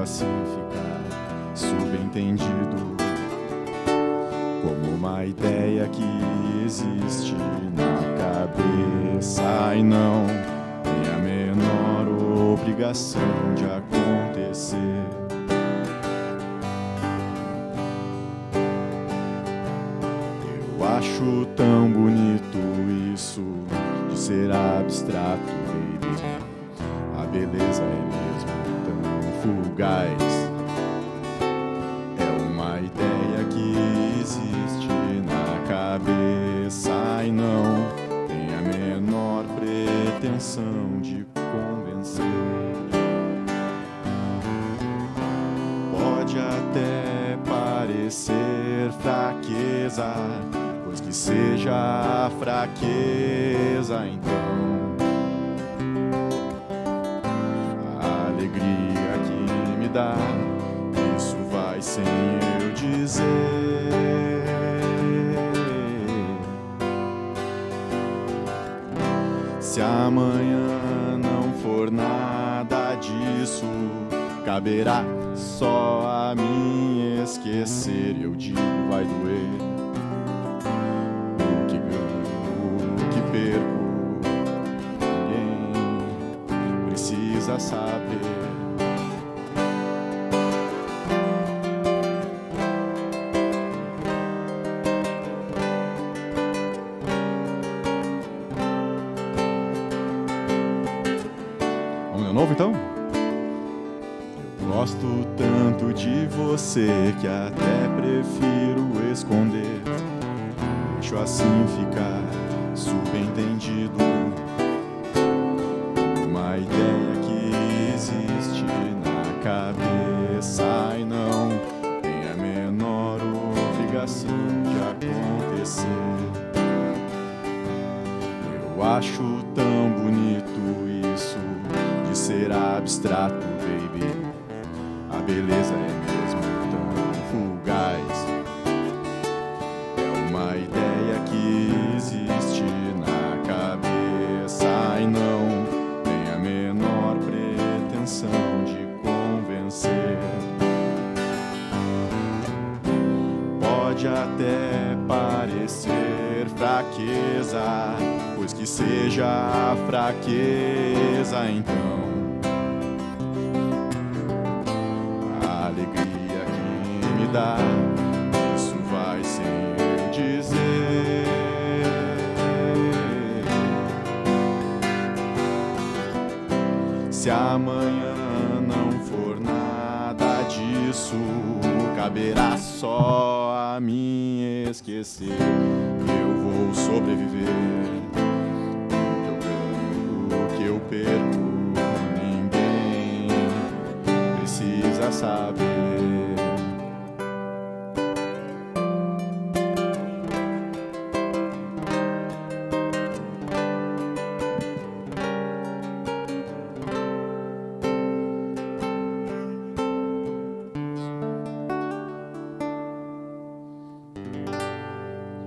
assim ficar subentendido como uma ideia que existe na cabeça e não tem a menor obrigação de acontecer. Eu acho tão bonito isso de ser abstrato, baby. A beleza é mesmo tão fugaz. É uma ideia que existe na cabeça e não tem a menor pretensão de convencer. Pode até parecer fraqueza, pois que seja a fraqueza, então a alegria que me dá, isso vai sem eu dizer. Se amanhã não for nada disso, caberá só a mim esquecer. E eu digo, vai doer. O que ganho, o que perco, ninguém precisa saber. Vamos de novo então? Eu gosto tanto de você que até prefiro esconder. Deixo assim ficar subentendido uma ideia que existe na cabeça e não tem a menor obrigação de acontecer. Eu acho tão bonito isso de ser abstrato, baby. A beleza é mesmo tão fugaz. É uma ideia que existe na cabeça e não tem a menor pretensão de convencer. Pode até parecer fraqueza, pois que seja a fraqueza, então dá, isso vai sem eu dizer. Se amanhã não for nada disso, caberá só a mim esquecer. Eu vou sobreviver. O que eu ganho, o que eu perco, ninguém precisa saber.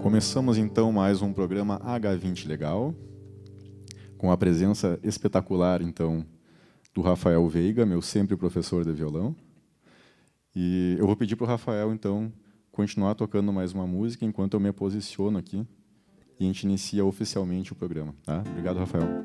Começamos então mais um programa H20 Legal, com a presença espetacular então do Rafael Veiga, meu sempre professor de violão. E eu vou pedir para o Rafael então continuar tocando mais uma música enquanto eu me posiciono aqui e a gente inicia oficialmente o programa. Tá? Obrigado, Rafael.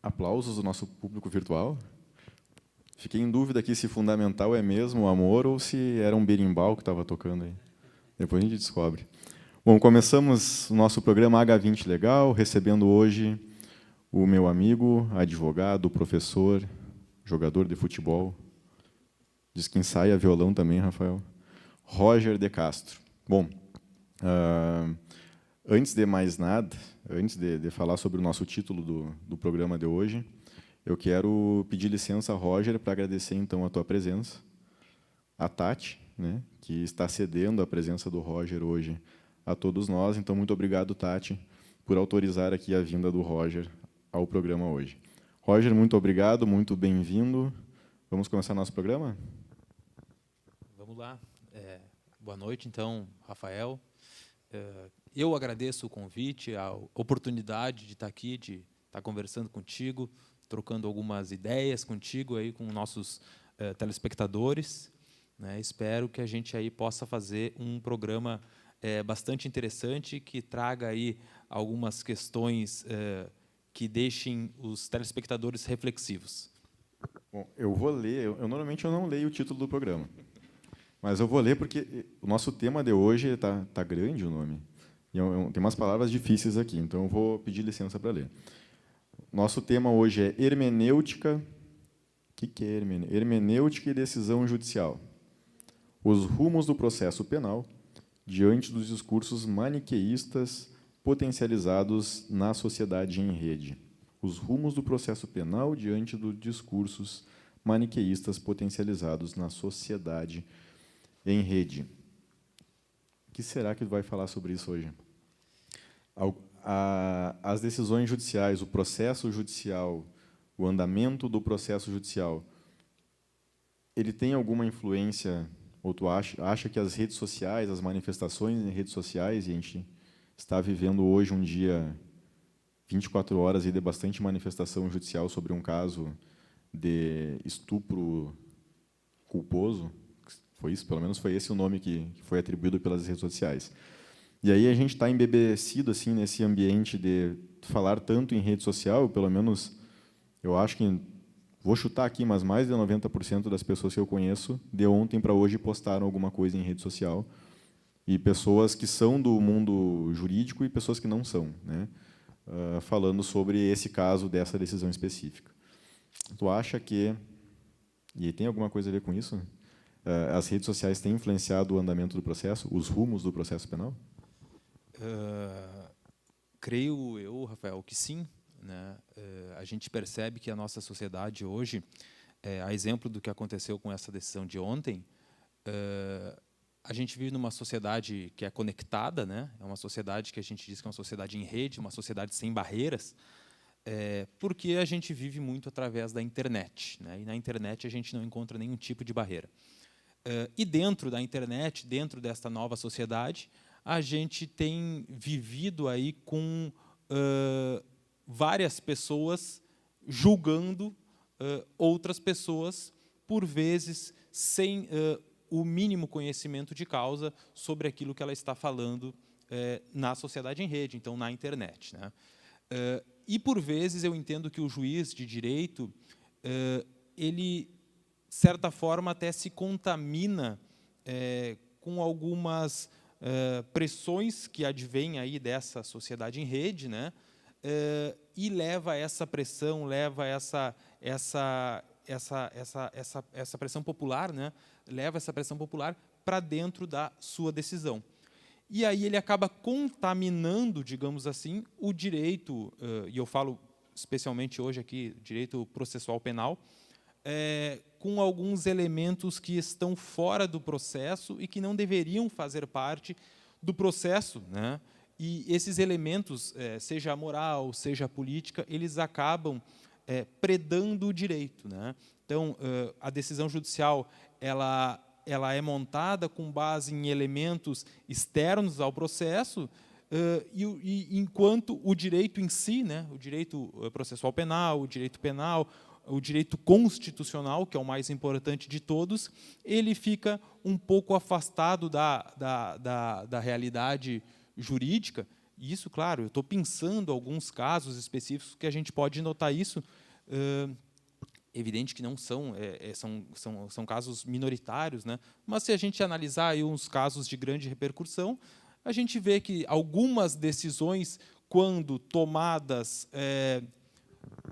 aplausos do nosso público virtual. Fiquei em dúvida aqui se fundamental é mesmo o amor ou se era um berimbau que estava tocando aí. Depois a gente descobre. Bom, começamos o nosso programa H20 Legal, recebendo hoje o meu amigo, advogado, professor, jogador de futebol, diz que ensaia violão também, Rafael, Roger de Castro. Bom, antes de mais nada, antes de falar sobre o nosso título do programa de hoje, eu quero pedir licença, Roger, para agradecer, então, a tua presença, a Tati, né, que está cedendo a presença do Roger hoje a todos nós. Então, muito obrigado, Tati, por autorizar aqui a vinda do Roger ao programa hoje. Roger, muito obrigado, muito bem-vindo. Vamos começar nosso programa? Vamos lá. Boa noite, então, Rafael. Eu agradeço o convite, a oportunidade de estar aqui, de estar conversando contigo, trocando algumas ideias contigo, aí, com nossos telespectadores, né? Espero que a gente aí possa fazer um programa bastante interessante, que traga aí algumas questões que deixem os telespectadores reflexivos. Bom, eu vou ler. Normalmente eu não leio o título do programa, mas eu vou ler porque o nosso tema de hoje está grande o nome. E tem umas palavras difíceis aqui, então eu vou pedir licença para ler. Nosso tema hoje é hermenêutica. O que é hermenêutica? Hermenêutica e decisão judicial. Os rumos do processo penal diante dos discursos maniqueístas potencializados na sociedade em rede. Os rumos do processo penal diante dos discursos maniqueístas potencializados na sociedade em rede. O que será que vai falar sobre isso hoje? As decisões judiciais, o processo judicial, o andamento do processo judicial, ele tem alguma influência, ou tu acha que as redes sociais, as manifestações em redes sociais, e a gente está vivendo hoje um dia, 24 horas, de bastante manifestação judicial sobre um caso de estupro culposo, foi isso, pelo menos foi esse o nome que foi atribuído pelas redes sociais. E aí a gente está embebecido assim nesse ambiente de falar tanto em rede social, pelo menos eu acho que, vou chutar aqui, mas mais de 90% das pessoas que eu conheço, de ontem para hoje, postaram alguma coisa em rede social, e pessoas que são do mundo jurídico e pessoas que não são, né? Falando sobre esse caso dessa decisão específica. Tu acha que, e tem alguma coisa a ver com isso, as redes sociais têm influenciado o andamento do processo, os rumos do processo penal? Creio eu, Rafael, que sim, né? A gente percebe que a nossa sociedade hoje, a exemplo do que aconteceu com essa decisão de ontem, a gente vive numa sociedade que é conectada, né? É uma sociedade que a gente diz que é uma sociedade em rede, uma sociedade sem barreiras, porque a gente vive muito através da internet, né? E na internet a gente não encontra nenhum tipo de barreira. E dentro da internet, dentro desta nova sociedade, a gente tem vivido aí com várias pessoas julgando outras pessoas, por vezes sem o mínimo conhecimento de causa sobre aquilo que ela está falando na sociedade em rede, então na internet, né? E por vezes eu entendo que o juiz de direito ele, de certa forma, até se contamina com algumas pressões que advêm aí dessa sociedade em rede, né? E leva essa pressão, leva essa pressão popular, né? Leva essa pressão popular para dentro da sua decisão. E aí ele acaba contaminando, digamos assim, o direito, e eu falo especialmente hoje aqui, direito processual penal, com alguns elementos que estão fora do processo e que não deveriam fazer parte do processo, né? E esses elementos, seja a moral, seja a política, eles acabam predando o direito, né? Então, a decisão judicial ela é montada com base em elementos externos ao processo, e enquanto o direito em si, né, o direito processual penal, o direito constitucional, que é o mais importante de todos, ele fica um pouco afastado da realidade jurídica. E isso, claro, eu estou pensando alguns casos específicos que a gente pode notar isso, Evidente que não são casos minoritários, né? Mas se a gente analisar aí uns casos de grande repercussão, a gente vê que algumas decisões, quando tomadas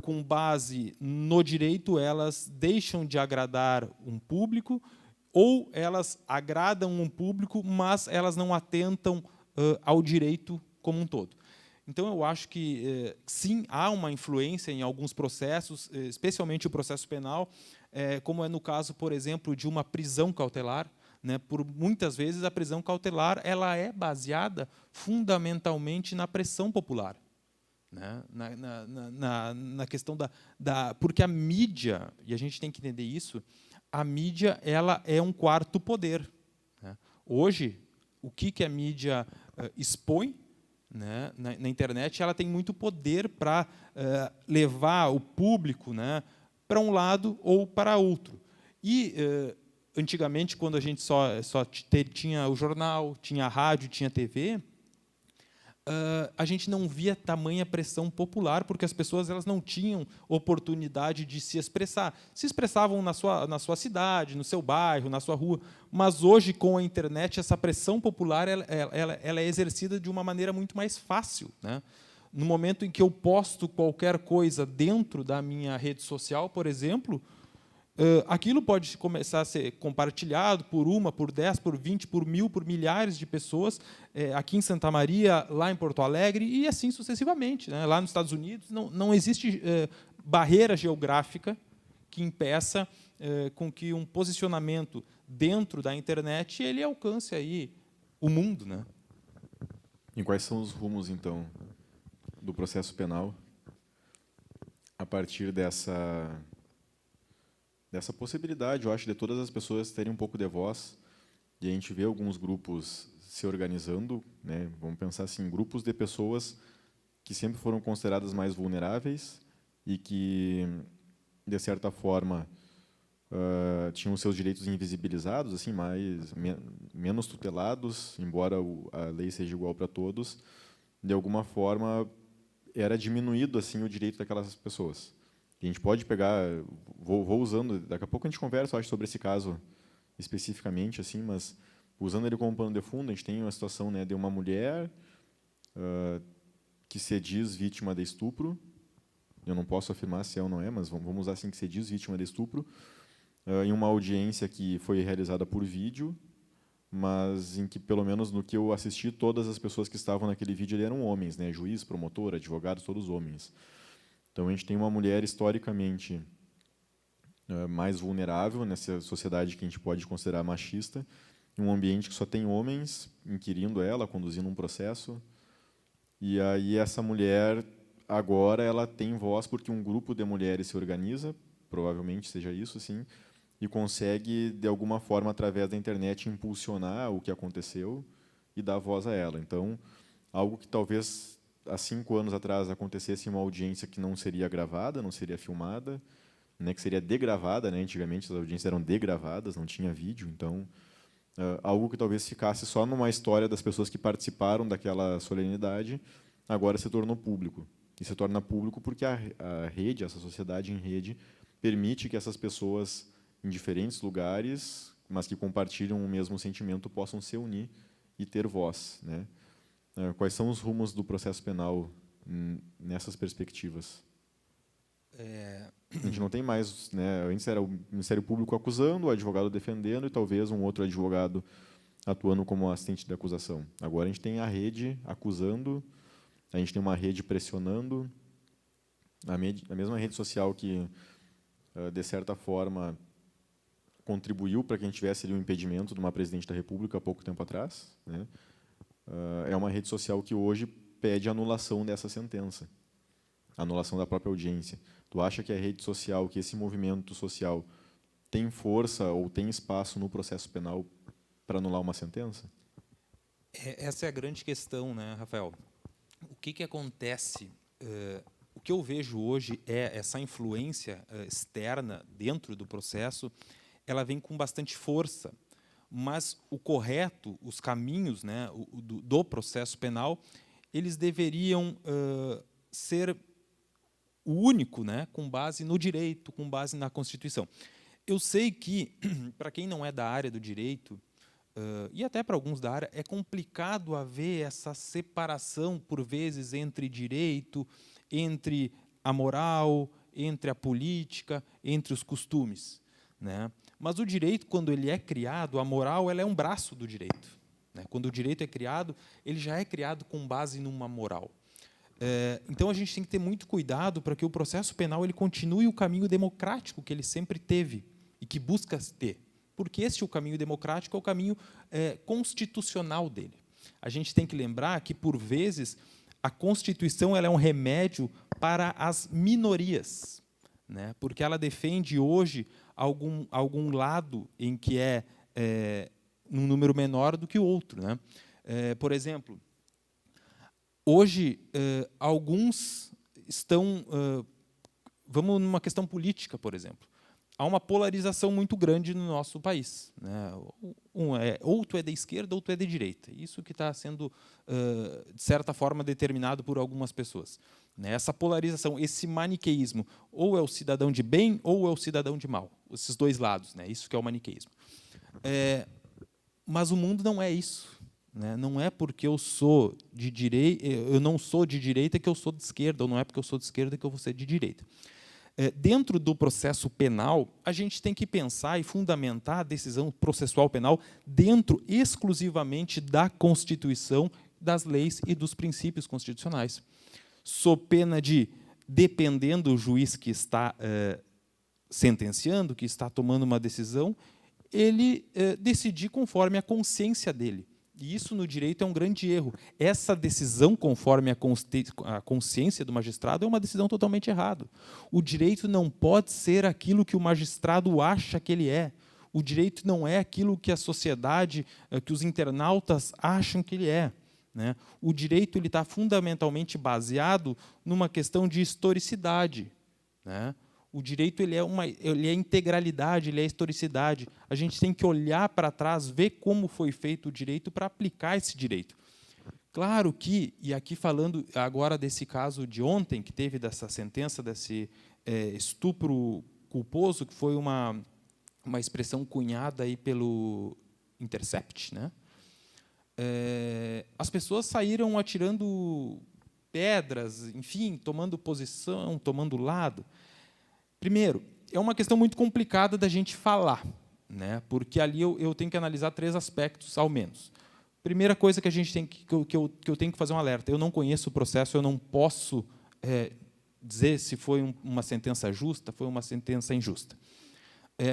com base no direito, elas deixam de agradar um público, ou elas agradam um público, mas elas não atentam ao direito como um todo. Então, eu acho que, sim, há uma influência em alguns processos, especialmente o processo penal, como é no caso, por exemplo, de uma prisão cautelar. Né? Por muitas vezes, a prisão cautelar ela é baseada fundamentalmente na pressão popular. Né? Na questão porque a mídia, e a gente tem que entender isso, a mídia ela é um quarto poder. Né? Hoje, o que a mídia expõe, né, na internet, ela tem muito poder para levar o público, né, para um lado ou para outro. E, antigamente, quando a gente só tinha o jornal, tinha a rádio, tinha a TV, a gente não via tamanha pressão popular, porque as pessoas elas não tinham oportunidade de se expressar. Se expressavam na sua cidade, no seu bairro, na sua rua. Mas hoje, com a internet, essa pressão popular ela é exercida de uma maneira muito mais fácil. Né? No momento em que eu posto qualquer coisa dentro da minha rede social, por exemplo, aquilo pode começar a ser compartilhado por 1, por 10, por 20, por 1000, por milhares de pessoas, aqui em Santa Maria, lá em Porto Alegre, e assim sucessivamente. Né? Lá nos Estados Unidos, não existe barreira geográfica que impeça com que um posicionamento dentro da internet ele alcance aí o mundo. Né? E quais são os rumos, então, do processo penal a partir dessa possibilidade, eu acho, de todas as pessoas terem um pouco de voz, e a gente vê alguns grupos se organizando, né? Vamos pensar assim, grupos de pessoas que sempre foram consideradas mais vulneráveis e que, de certa forma, tinham seus direitos invisibilizados, assim, menos tutelados, embora a lei seja igual para todos, de alguma forma era diminuído assim o direito daquelas pessoas. A gente pode pegar, vou usando, daqui a pouco a gente conversa, eu acho, sobre esse caso especificamente, assim, mas usando ele como pano de fundo, a gente tem uma situação, né, de uma mulher que se diz vítima de estupro, eu não posso afirmar se é ou não é, mas vamos usar assim, que se diz vítima de estupro, em uma audiência que foi realizada por vídeo, mas em que, pelo menos no que eu assisti, todas as pessoas que estavam naquele vídeo eram homens, né, juiz, promotor, advogados, todos homens. Então, a gente tem uma mulher historicamente mais vulnerável nessa sociedade que a gente pode considerar machista, em um ambiente que só tem homens inquirindo ela, conduzindo um processo. E aí essa mulher, agora, ela tem voz porque um grupo de mulheres se organiza, provavelmente seja isso, sim, e consegue, de alguma forma, através da internet, impulsionar o que aconteceu e dar voz a ela. Então, algo que talvez há 5 anos atrás acontecesse em uma audiência que não seria gravada, não seria filmada, né, que seria degravada, né? Antigamente as audiências eram degravadas, não tinha vídeo, então algo que talvez ficasse só numa história das pessoas que participaram daquela solenidade, agora se tornou público. E se torna público porque a rede, essa sociedade em rede, permite que essas pessoas em diferentes lugares, mas que compartilham o mesmo sentimento, possam se unir e ter voz, né? Quais são os rumos do processo penal nessas perspectivas? A gente não tem mais, né? Antes era o Ministério Público acusando, o advogado defendendo e talvez um outro advogado atuando como assistente de acusação. Agora a gente tem a rede acusando, a gente tem uma rede pressionando, a mesma rede social que, de certa forma, contribuiu para que a gente tivesse ali um impedimento de uma presidente da República há pouco tempo atrás, né? É uma rede social que hoje pede anulação dessa sentença, anulação da própria audiência. Tu acha que a rede social, que esse movimento social tem força ou tem espaço no processo penal para anular uma sentença? Essa é a grande questão, né, Rafael? O que acontece? O que eu vejo hoje é essa influência externa dentro do processo, ela vem com bastante força, mas o correto, os caminhos, né, do processo penal, eles deveriam ser o único, né, com base no direito, com base na Constituição. Eu sei que, para quem não é da área do direito, e até para alguns da área, é complicado haver essa separação, por vezes, entre direito, entre a moral, entre a política, entre os costumes, né? Mas o direito, quando ele é criado, a moral ela é um braço do direito, né? Quando o direito é criado, ele já é criado com base numa moral. Então, a gente tem que ter muito cuidado para que o processo penal ele continue o caminho democrático que ele sempre teve e que busca ter. Porque este é o caminho democrático, é o caminho constitucional dele. A gente tem que lembrar que, por vezes, a Constituição ela é um remédio para as minorias, né? Porque ela defende hoje algum lado em que é um número menor do que o outro, né? Por exemplo, hoje, alguns estão... vamos numa questão política, por exemplo. Há uma polarização muito grande no nosso país, né? Ou tu é da esquerda ou tu é da direita. Isso que está sendo, de certa forma, determinado por algumas pessoas, né? Essa polarização, esse maniqueísmo, ou é o cidadão de bem ou é o cidadão de mal. Esses dois lados, né? Isso que é o maniqueísmo. Mas o mundo não é isso, né? Não é porque eu sou de direita, eu não sou de direita que eu sou de esquerda, ou não é porque eu sou de esquerda que eu vou ser de direita. Dentro do processo penal, a gente tem que pensar e fundamentar a decisão processual penal dentro exclusivamente da Constituição, das leis e dos princípios constitucionais. Sob pena de, dependendo do juiz que está sentenciando, que está tomando uma decisão, ele decidir conforme a consciência dele. E isso, no direito, é um grande erro. Essa decisão, conforme a consciência do magistrado, é uma decisão totalmente errada. O direito não pode ser aquilo que o magistrado acha que ele é. O direito não é aquilo que a sociedade, que os internautas acham que ele é, né? O direito ele está fundamentalmente baseado numa questão de historicidade, né? O direito ele é integralidade, ele é historicidade. A gente tem que olhar para trás, ver como foi feito o direito para aplicar esse direito. Claro que, e aqui falando agora desse caso de ontem, que teve dessa sentença, desse estupro culposo, que foi uma expressão cunhada aí pelo Intercept, né? As pessoas saíram atirando pedras, enfim, tomando posição, tomando lado. Primeiro, é uma questão muito complicada da gente falar, né? Porque ali eu tenho que analisar 3 aspectos, ao menos. Primeira coisa que a gente tem que eu tenho que fazer um alerta: eu não conheço o processo, eu não posso dizer se foi uma sentença justa, foi uma sentença injusta.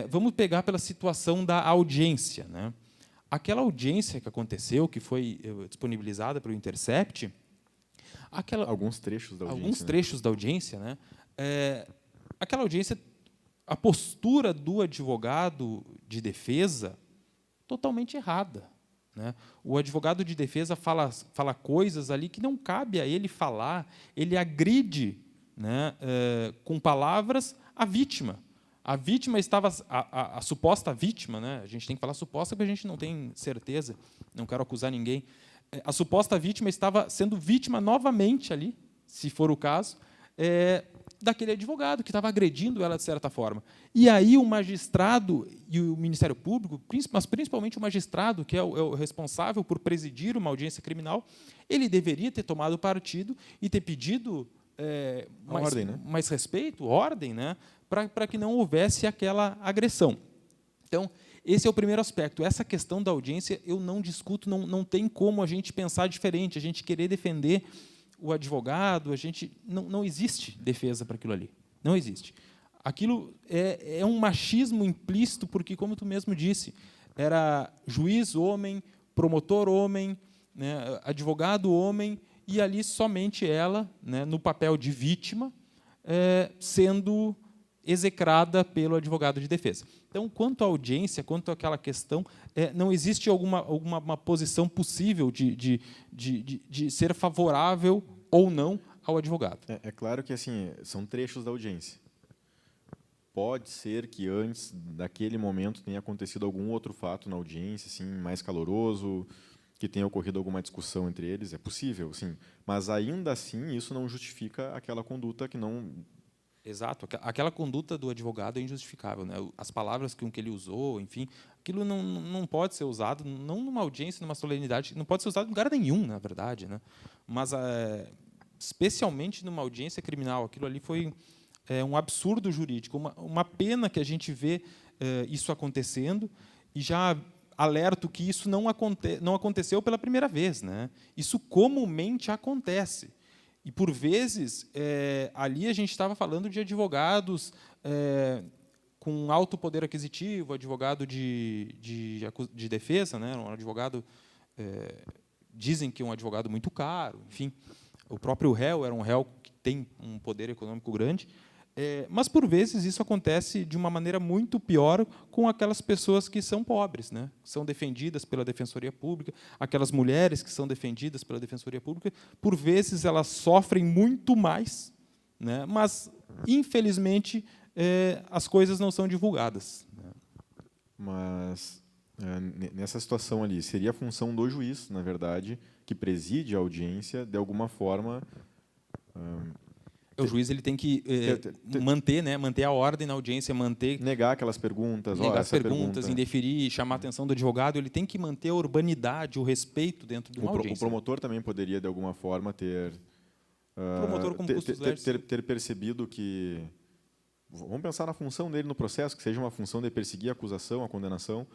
Vamos pegar pela situação da audiência, né? Aquela audiência que aconteceu, que foi disponibilizada pelo Intercept, alguns trechos da audiência. Alguns trechos da audiência, né? Aquela audiência, a postura do advogado de defesa, totalmente errada, né? O advogado de defesa fala coisas ali que não cabe a ele falar, ele agride, né, com palavras a vítima. A vítima estava, a suposta vítima, né? A gente tem que falar suposta porque a gente não tem certeza, não quero acusar ninguém. A suposta vítima estava sendo vítima novamente ali, se for o caso, daquele advogado que estava agredindo ela de certa forma. E aí o magistrado e o Ministério Público, mas principalmente o magistrado, que é o responsável por presidir uma audiência criminal, ele deveria ter tomado partido e ter pedido ordem, né? mais respeito, ordem, né? Para que não houvesse aquela agressão. Então, esse é o primeiro aspecto. Essa questão da audiência eu não discuto, não tem como a gente pensar diferente, a gente querer defender o advogado, não existe defesa para aquilo ali. Não existe. Aquilo é um machismo implícito, porque, como tu mesmo disse, era juiz homem, promotor homem, né, advogado homem, e ali somente ela, né, no papel de vítima, sendo execrada pelo advogado de defesa. Então, quanto à audiência, quanto àquela questão, não existe alguma posição possível de ser favorável ou não ao advogado. É claro que assim são trechos da audiência. Pode ser que antes daquele momento tenha acontecido algum outro fato na audiência, assim, mais caloroso, que tenha ocorrido alguma discussão entre eles. É possível, sim. Mas, ainda assim, isso não justifica aquela conduta que não Exato. Aquela conduta do advogado é injustificável, né? As palavras que ele usou, enfim, aquilo não pode ser usado, não numa audiência, numa solenidade, não pode ser usado em lugar nenhum, na verdade, né? Mas, especialmente numa audiência criminal, aquilo ali foi um absurdo jurídico, uma pena que a gente vê isso acontecendo, e já alerto que isso não aconteceu pela primeira vez, né? Isso comumente acontece. E, por vezes, ali a gente estava falando de advogados com alto poder aquisitivo, advogado de defesa, né? Um advogado, dizem que é um advogado muito caro, enfim. O próprio réu era um réu que tem um poder econômico grande. Mas, por vezes, isso acontece de uma maneira muito pior com aquelas pessoas que são pobres, né? São defendidas pela Defensoria Pública, aquelas mulheres que são defendidas pela Defensoria Pública, por vezes elas sofrem muito mais, né? Mas, infelizmente, as coisas não são divulgadas. Mas, nessa situação ali, seria a função do juiz, na verdade, que preside a audiência, de alguma forma... O juiz ele tem que manter a ordem na audiência, negar aquelas perguntas, negar as perguntas, indeferir, chamar a atenção do advogado. Ele tem que manter a urbanidade, o respeito dentro de uma audiência. O promotor também poderia, de alguma forma, ter percebido que... Vamos pensar na função dele no processo, que seja uma função de perseguir a acusação, a condenação.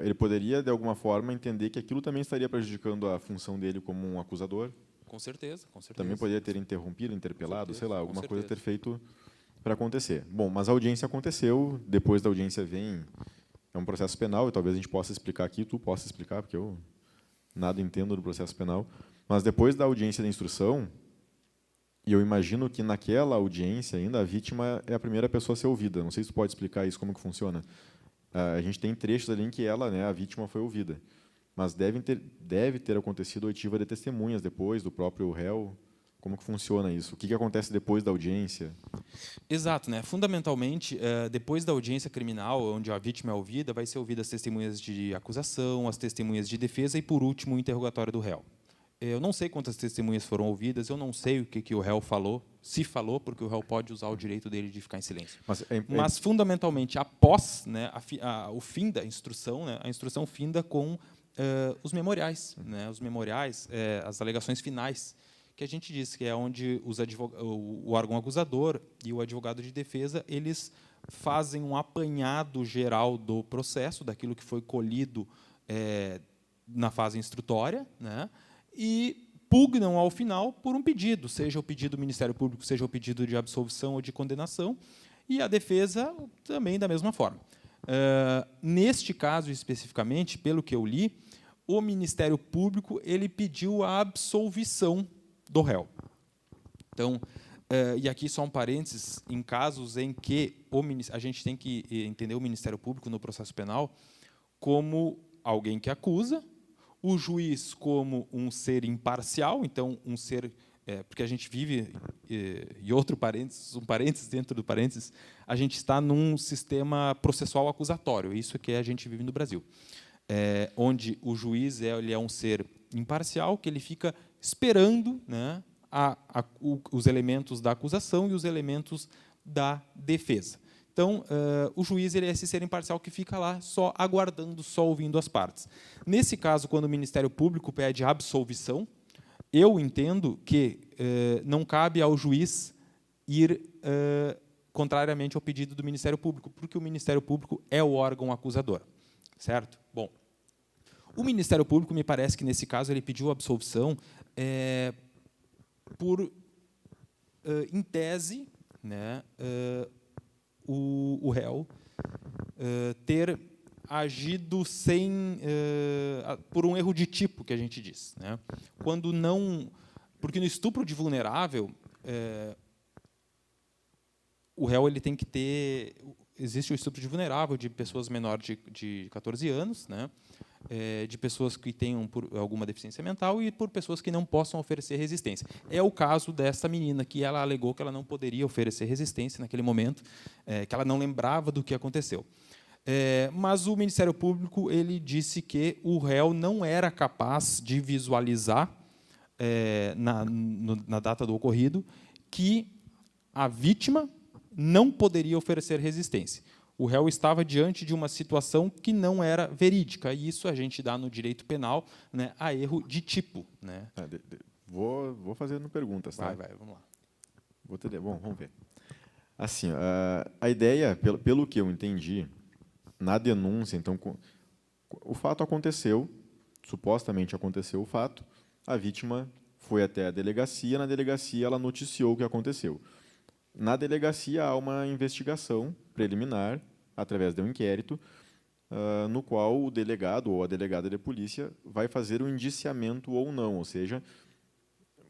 Ele poderia, de alguma forma, entender que aquilo também estaria prejudicando a função dele como um acusador. Com certeza, com certeza. Também poderia ter interrompido, interpelado, sei lá, alguma coisa ter feito para acontecer. Bom, mas a audiência aconteceu, depois da audiência vem... É um processo penal, e talvez a gente possa explicar aqui, tu possa explicar, porque eu nada entendo do processo penal, mas depois da audiência da instrução, e eu imagino que naquela audiência ainda a vítima é a primeira pessoa a ser ouvida. Não sei se tu pode explicar isso, como que funciona. A gente tem trechos ali em que ela, né, a vítima, foi ouvida. Mas deve ter acontecido oitiva de testemunhas depois, do próprio réu. Como que funciona isso? O que acontece depois da audiência? Exato, né? Fundamentalmente, depois da audiência criminal, onde a vítima é ouvida, vai ser ouvida as testemunhas de acusação, as testemunhas de defesa e, por último, o interrogatório do réu. Eu não sei quantas testemunhas foram ouvidas, eu não sei o que o réu falou, se falou, porque o réu pode usar o direito dele de ficar em silêncio. Mas fundamentalmente, após, né, o fim da instrução, né, a instrução finda com os memoriais, né, as alegações finais, que a gente disse que é onde o órgão acusador e o advogado de defesa eles fazem um apanhado geral do processo, daquilo que foi colhido na fase instrutória, né, e pugnam ao final por um pedido, seja o pedido do Ministério Público, seja o pedido de absolvição ou de condenação, e a defesa também da mesma forma. Neste caso, especificamente, pelo que eu li, o Ministério Público ele pediu a absolvição do réu. Então, e aqui só um parênteses, em casos em que a gente tem que entender o Ministério Público no processo penal como alguém que acusa, o juiz como um ser imparcial, então um ser... porque a gente vive, e outro parênteses, um parênteses dentro do parênteses, a gente está num sistema processual acusatório, isso que a gente vive no Brasil, onde o juiz ele é um ser imparcial, que ele fica esperando, né, os elementos da acusação e os elementos da defesa. Então, o juiz ele é esse ser imparcial que fica lá só aguardando, só ouvindo as partes. Nesse caso, quando o Ministério Público pede absolvição, eu entendo que não cabe ao juiz ir contrariamente ao pedido do Ministério Público, porque o Ministério Público é o órgão acusador, certo? Bom, o Ministério Público, me parece que, nesse caso, ele pediu absolvição por, em tese, né, o réu ter agido por um erro de tipo, que a gente diz, né? Quando não, porque no estupro de vulnerável, o réu ele tem que ter, existe o estupro de vulnerável de pessoas menores de 14 anos, né? De pessoas que tenham alguma deficiência mental e por pessoas que não possam oferecer resistência. É o caso dessa menina, que ela alegou que ela não poderia oferecer resistência naquele momento, que ela não lembrava do que aconteceu. Mas o Ministério Público ele disse que o réu não era capaz de visualizar, na data do ocorrido, que a vítima não poderia oferecer resistência. O réu estava diante de uma situação que não era verídica, e isso a gente dá no direito penal, né, a erro de tipo. Né? Vou fazendo perguntas. Tá? Vai, vamos lá. Bom, vamos ver. Assim, a ideia, pelo que eu entendi, na denúncia, então, o fato aconteceu, supostamente aconteceu o fato, a vítima foi até a delegacia, na delegacia ela noticiou o que aconteceu. Na delegacia há uma investigação preliminar, através de um inquérito, no qual o delegado ou a delegada de polícia vai fazer um indiciamento ou não, ou seja,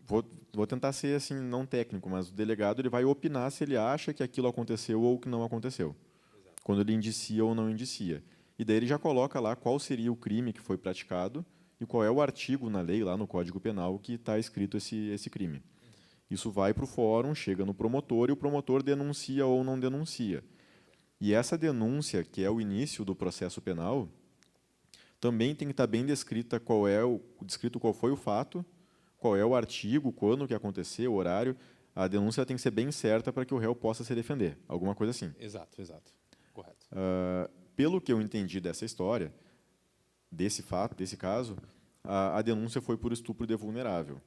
vou tentar ser assim não técnico, mas o delegado ele vai opinar se ele acha que aquilo aconteceu ou que não aconteceu, quando ele indicia ou não indicia. E daí ele já coloca lá qual seria o crime que foi praticado e qual é o artigo na lei, lá no Código Penal, que está escrito esse crime. Isso vai para o fórum, chega no promotor e o promotor denuncia ou não denuncia. E essa denúncia, que é o início do processo penal, também tem que estar bem descrita descrito qual foi o fato, qual é o artigo, quando que aconteceu, o horário. A denúncia tem que ser bem certa para que o réu possa se defender. Alguma coisa assim. Exato. Correto. Pelo que eu entendi dessa história, desse fato, desse caso, a denúncia foi por estupro de vulnerável.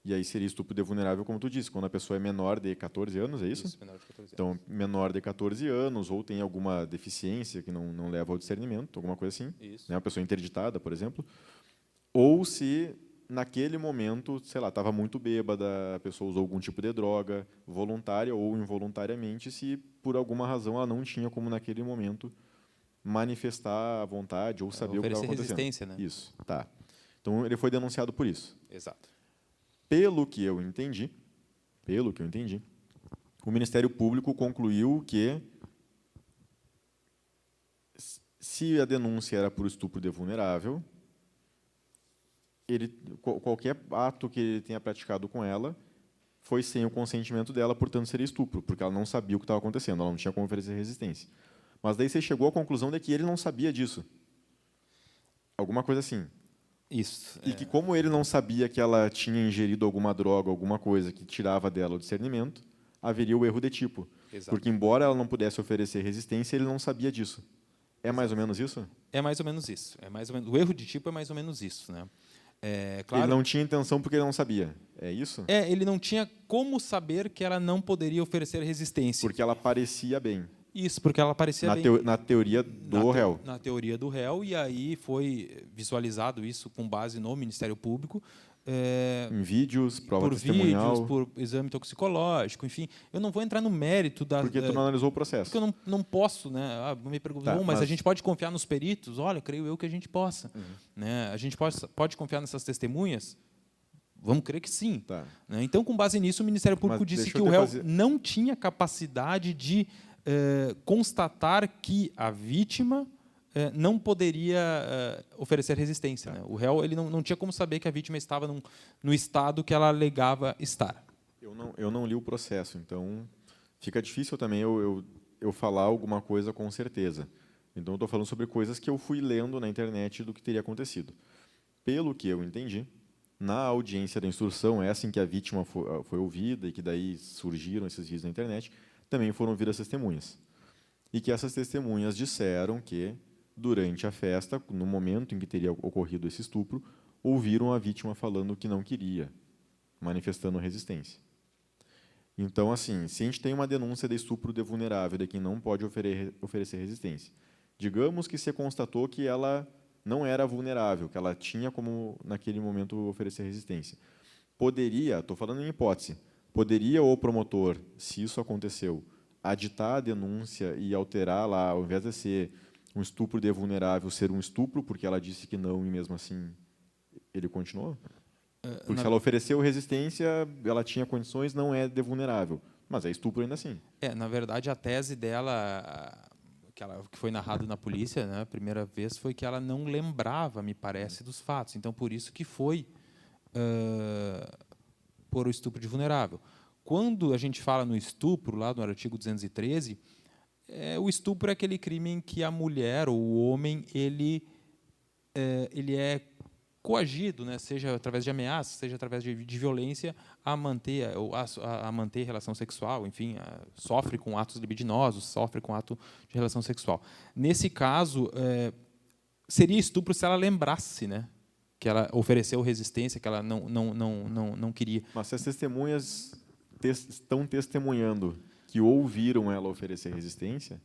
E aí seria estupro de vulnerável, como tu disse, quando a pessoa é menor de 14 anos, é isso? Isso, menor de 14 anos. Então, menor de 14 anos, ou tem alguma deficiência que não leva ao discernimento, alguma coisa assim. Isso. Né? Uma pessoa interditada, por exemplo. Ou se, naquele momento, sei lá, estava muito bêbada, a pessoa usou algum tipo de droga, voluntária ou involuntariamente, se por alguma razão ela não tinha como, naquele momento, manifestar a vontade ou saber o que estava acontecendo. Resistência, né? Isso, tá. Então, ele foi denunciado por isso. Exato. Pelo que eu entendi, o Ministério Público concluiu que, se a denúncia era por estupro de vulnerável, qualquer ato que ele tenha praticado com ela foi sem o consentimento dela, portanto seria estupro, porque ela não sabia o que estava acontecendo, ela não tinha como oferecer resistência. Mas daí você chegou à conclusão de que ele não sabia disso. Alguma coisa assim. Isso. E que, como ele não sabia que ela tinha ingerido alguma droga, alguma coisa que tirava dela o discernimento, haveria o erro de tipo. Exato. Porque, embora ela não pudesse oferecer resistência, ele não sabia disso. É mais ou menos isso? É mais ou menos isso. O erro de tipo é mais ou menos isso. Né? Claro, ele não tinha intenção porque ele não sabia. É isso? Ele não tinha como saber que ela não poderia oferecer resistência. Porque ela parecia bem. Isso, porque ela parecia bem. Na teoria do réu. Na teoria do réu, e aí foi visualizado isso com base no Ministério Público. Em vídeos, prova testemunhal. Vídeos, por exame toxicológico, enfim. Eu não vou entrar no mérito da... Porque tu não analisou o processo. Porque eu não posso, né? Me perguntam, mas a gente pode confiar nos peritos? Olha, creio eu que a gente possa. Né? A gente pode confiar nessas testemunhas? Vamos crer que sim. Tá. Né? Então, com base nisso, o Ministério Público disse que o réu não tinha capacidade de constatar que a vítima não poderia oferecer resistência. Né? O réu ele não tinha como saber que a vítima estava no estado que ela alegava estar. Eu não li o processo, então fica difícil também eu falar alguma coisa com certeza. Então, eu estou falando sobre coisas que eu fui lendo na internet do que teria acontecido. Pelo que eu entendi, na audiência da instrução, essa em que a vítima foi ouvida e que daí surgiram esses vídeos na internet, também foram ouvidas testemunhas. E que essas testemunhas disseram que, durante a festa, no momento em que teria ocorrido esse estupro, ouviram a vítima falando que não queria, manifestando resistência. Então, assim, se a gente tem uma denúncia de estupro de vulnerável, de quem não pode oferecer resistência, digamos que se constatou que ela não era vulnerável, que ela tinha como, naquele momento, oferecer resistência. Poderia, estou falando em hipótese, poderia o promotor, se isso aconteceu, aditar a denúncia e alterar lá, ao invés de ser um estupro de vulnerável, ser um estupro, porque ela disse que não e mesmo assim ele continuou? Porque se ela ofereceu resistência, ela tinha condições, não é de vulnerável, mas é estupro ainda assim. Na verdade, a tese dela, que foi narrado na polícia, né, a primeira vez, foi que ela não lembrava, me parece, dos fatos. Então, por isso que foi por o estupro de vulnerável. Quando a gente fala no estupro, lá no artigo 213, o estupro é aquele crime em que a mulher ou o homem ele é coagido, né, seja através de ameaças, seja através de violência, a manter relação sexual, enfim, sofre com atos libidinosos, sofre com ato de relação sexual. Nesse caso, seria estupro se ela lembrasse, né, que ela ofereceu resistência, que ela não queria. Mas se as testemunhas estão testemunhando que ouviram ela oferecer resistência,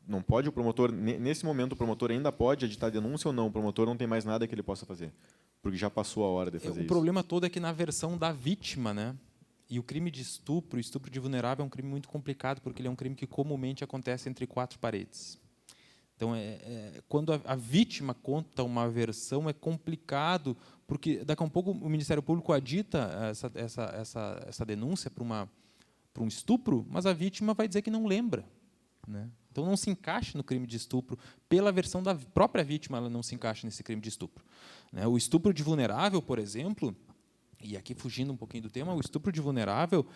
não pode o promotor, nesse momento, o promotor ainda pode editar denúncia ou não? O promotor não tem mais nada que ele possa fazer, porque já passou a hora de fazer isso. O problema todo é que na versão da vítima, né, e o crime de estupro de vulnerável é um crime muito complicado, porque ele é um crime que comumente acontece entre 4 paredes. Então, quando a vítima conta uma versão, é complicado, porque daqui a um pouco o Ministério Público adita essa denúncia para um estupro, mas a vítima vai dizer que não lembra, né? Então, não se encaixa no crime de estupro. Pela versão da própria vítima, ela não se encaixa nesse crime de estupro, né? O estupro de vulnerável, por exemplo, e aqui fugindo um pouquinho do tema, o estupro de vulnerável,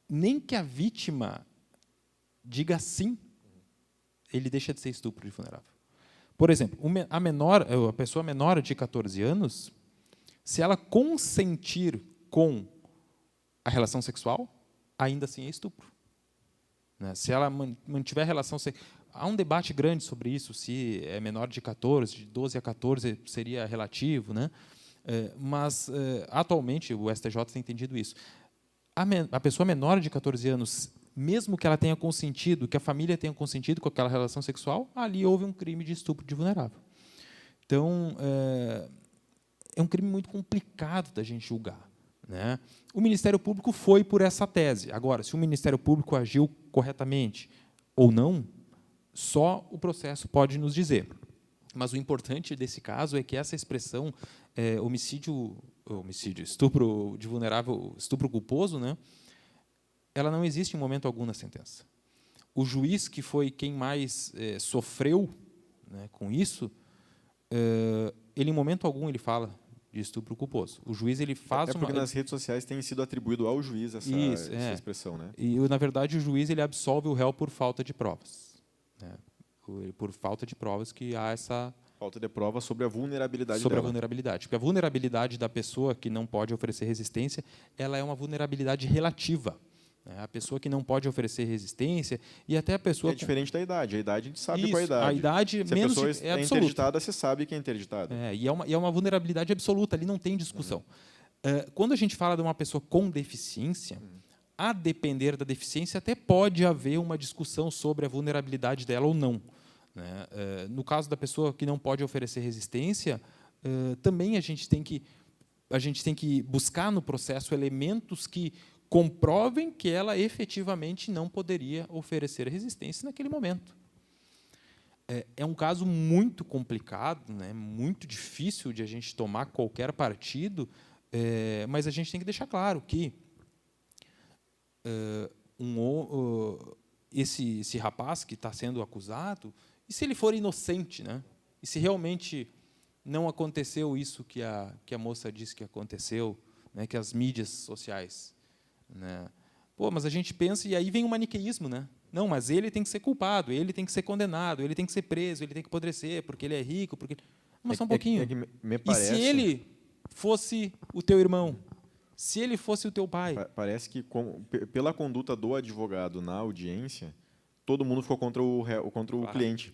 nem que a vítima diga sim, ele deixa de ser estupro de vulnerável. Por exemplo, a pessoa menor de 14 anos, se ela consentir com a relação sexual, ainda assim é estupro. Se ela mantiver relação sexual... Há um debate grande sobre isso, se é menor de 14, de 12 a 14 seria relativo, né? Mas, atualmente, o STJ tem entendido isso. A pessoa menor de 14 anos, mesmo que ela tenha consentido, que a família tenha consentido com aquela relação sexual, ali houve um crime de estupro de vulnerável. Então, é um crime muito complicado da gente julgar, né? O Ministério Público foi por essa tese. Agora, se o Ministério Público agiu corretamente ou não, só o processo pode nos dizer. Mas o importante desse caso é que essa expressão, estupro de vulnerável, estupro culposo, né, ela não existe em momento algum na sentença. O juiz, que foi quem mais sofreu, né, com isso, ele, em momento algum, ele fala de estupro culposo. O juiz ele faz porque nas redes sociais tem sido atribuído ao juiz essa expressão, né? E, na verdade, o juiz ele absolve o réu por falta de provas, né? Por falta de provas que há essa... Falta de prova sobre a vulnerabilidade sobre dela. A vulnerabilidade. Porque a vulnerabilidade da pessoa que não pode oferecer resistência, ela é uma vulnerabilidade relativa. A pessoa que não pode oferecer resistência e até a pessoa... É diferente da idade. A idade a gente sabe Isso, qual é a idade. A idade se menos a pessoa é interditada, você sabe que é interditada. E é uma vulnerabilidade absoluta, ali não tem discussão. Quando a gente fala de uma pessoa com deficiência, a depender da deficiência, até pode haver uma discussão sobre a vulnerabilidade dela ou não, né? No caso da pessoa que não pode oferecer resistência, também a gente tem que buscar no processo elementos que comprovem que ela efetivamente não poderia oferecer resistência naquele momento. É um caso muito complicado, né, muito difícil de a gente tomar qualquer partido, mas a gente tem que deixar claro que esse rapaz que está sendo acusado, e se ele for inocente, né, e se realmente não aconteceu isso que a moça disse que aconteceu, né, que as mídias sociais... né? Mas a gente pensa, e aí vem o maniqueísmo, né? Não, mas ele tem que ser culpado, ele tem que ser condenado, ele tem que ser preso, ele tem que apodrecer, porque ele é rico, porque... Mas só um pouquinho. Me parece... E se ele fosse o teu irmão? Se ele fosse o teu pai? Parece que, pela conduta do advogado na audiência, todo mundo ficou contra o cliente.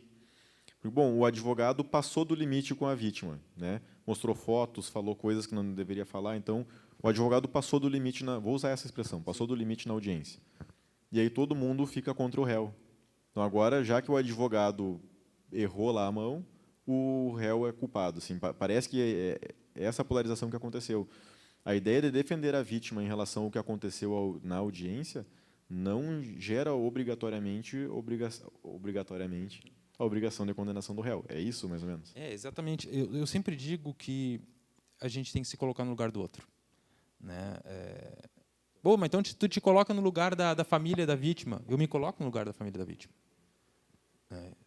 Bom, o advogado passou do limite com a vítima, né? Mostrou fotos, falou coisas que não deveria falar, então o advogado passou do limite, vou usar essa expressão, passou do limite na audiência. E aí todo mundo fica contra o réu. Então agora, já que o advogado errou lá a mão, o réu é culpado. Assim, parece que é essa polarização que aconteceu. A ideia de defender a vítima em relação ao que aconteceu na audiência não gera obrigatoriamente a obrigação de condenação do réu. É isso, mais ou menos? Exatamente. Eu sempre digo que a gente tem que se colocar no lugar do outro, né? Mas então tu te coloca no lugar da família da vítima. Eu me coloco no lugar da família da vítima.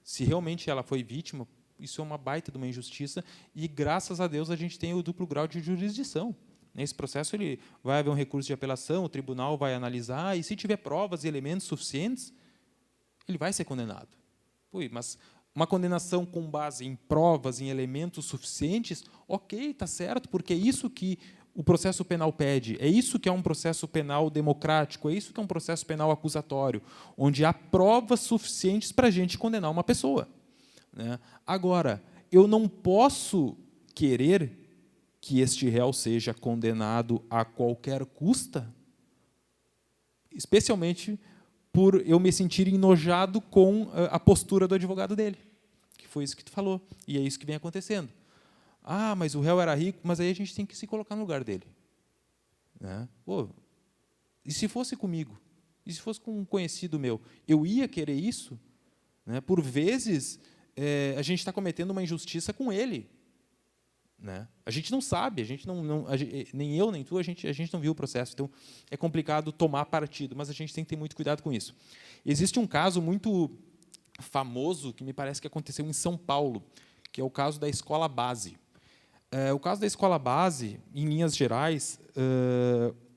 Se realmente ela foi vítima, isso é uma baita de uma injustiça e, graças a Deus, a gente tem o duplo grau de jurisdição. Nesse processo, vai haver um recurso de apelação, o tribunal vai analisar e, se tiver provas e elementos suficientes, ele vai ser condenado. Mas uma condenação com base em provas, em elementos suficientes, ok, está certo, porque é isso que o processo penal pede, é isso que é um processo penal democrático, é isso que é um processo penal acusatório, onde há provas suficientes para a gente condenar uma pessoa. Né? Agora, eu não posso querer que este réu seja condenado a qualquer custa, especialmente por eu me sentir enojado com a postura do advogado dele, que foi isso que tu falou, e é isso que vem acontecendo. Ah, mas o réu era rico, mas aí a gente tem que se colocar no lugar dele. Né? Pô, e se fosse comigo? E se fosse com um conhecido meu? Eu ia querer isso? Né? Por vezes, a gente está cometendo uma injustiça com ele. Né? A gente não sabe, nem eu nem tu, a gente não viu o processo, então é complicado tomar partido, mas a gente tem que ter muito cuidado com isso. Existe um caso muito famoso que me parece que aconteceu em São Paulo, que é o caso da escola base. O caso da escola base, em linhas gerais,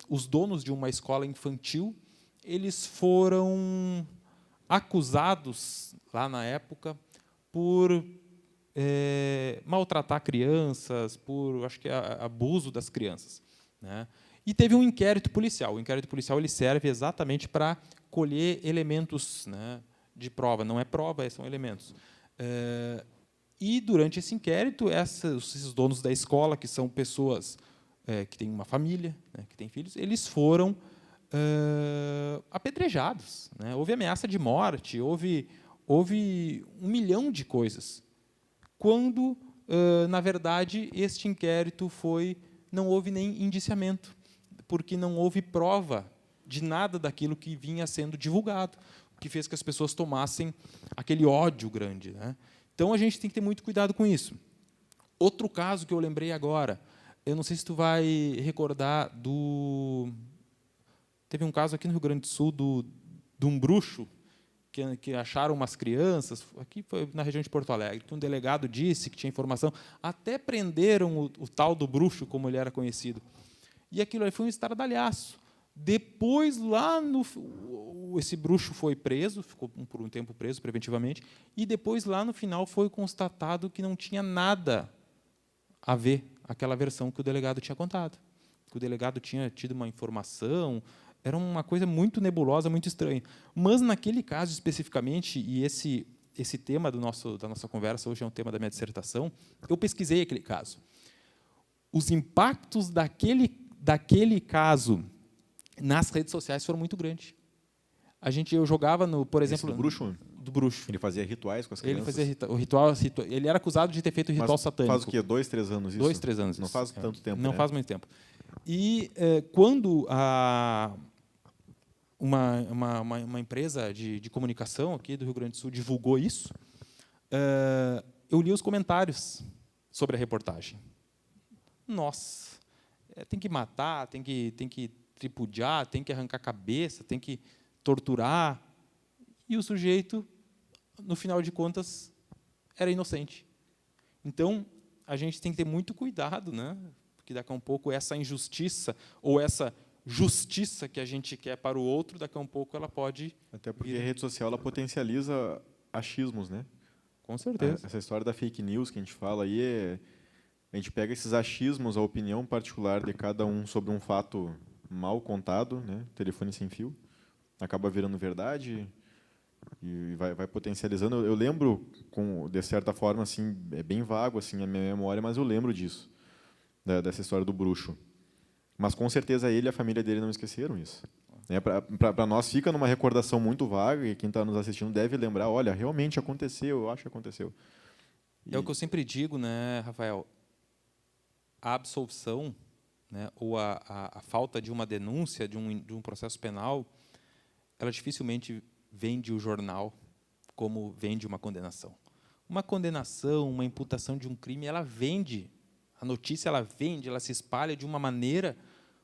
os donos de uma escola infantil, eles foram acusados, lá na época, por maltratar crianças, por, acho que, abuso das crianças. Né? E teve um inquérito policial. O inquérito policial ele serve exatamente para colher elementos, né, de prova. Não é prova, são elementos. E, durante esse inquérito, esses donos da escola, que são pessoas que têm uma família, né, que têm filhos, eles foram apedrejados. Né? Houve ameaça de morte, houve 1 milhão de coisas. Quando, na verdade, este inquérito não houve nem indiciamento, porque não houve prova de nada daquilo que vinha sendo divulgado, o que fez que as pessoas tomassem aquele ódio grande. Né? Então, a gente tem que ter muito cuidado com isso. Outro caso que eu lembrei agora, eu não sei se tu vai recordar teve um caso aqui no Rio Grande do Sul de um bruxo, que acharam umas crianças, aqui foi na região de Porto Alegre, que um delegado disse que tinha informação, até prenderam o tal do bruxo, como ele era conhecido. E aquilo aí foi um estardalhaço. Depois, esse bruxo foi preso, ficou por um tempo preso preventivamente, e depois, lá no final, foi constatado que não tinha nada a ver aquela versão que o delegado tinha contado. Que o delegado tinha tido uma informação. Era uma coisa muito nebulosa, muito estranha. Mas, naquele caso especificamente, e esse tema da nossa conversa hoje é um tema da minha dissertação, eu pesquisei aquele caso. Os impactos daquele caso nas redes sociais foram muito grandes. Eu jogava, por exemplo... Esse do bruxo? Do bruxo. Ele fazia rituais com as crianças? Ele fazia o ritual. Ele era acusado de ter feito o ritual satânico. Faz o quê? 2, 3 anos isso? 2, 3 anos. Não faz tanto tempo, Não né? faz muito tempo. E quando uma empresa de comunicação aqui do Rio Grande do Sul divulgou isso, eu li os comentários sobre a reportagem. Nossa, tem que matar, tem que tripudiar, tem que arrancar a cabeça, tem que torturar. E o sujeito, no final de contas, era inocente. Então, a gente tem que ter muito cuidado, né? Porque daqui a um pouco essa injustiça ou essa justiça que a gente quer para o outro, daqui a um pouco ela pode... Até porque a rede social ela potencializa achismos, né? Com certeza. Essa história da fake news que a gente fala aí, a gente pega esses achismos, a opinião particular de cada um sobre um fato mal contado, né? Telefone sem fio, acaba virando verdade e vai potencializando. Eu lembro, de certa forma, assim, é bem vago assim, a minha memória, mas eu lembro disso, dessa história do bruxo. Mas, com certeza, ele e a família dele não esqueceram isso. Para nós, fica numa recordação muito vaga, e quem está nos assistindo deve lembrar, olha, realmente aconteceu, eu acho que aconteceu. É o que eu sempre digo, né, Rafael? A absolvição, né, ou a falta de uma denúncia, de um processo penal, ela dificilmente vende o jornal como vende uma condenação. Uma condenação, uma imputação de um crime, ela vende. A notícia ela vende, ela se espalha de uma maneira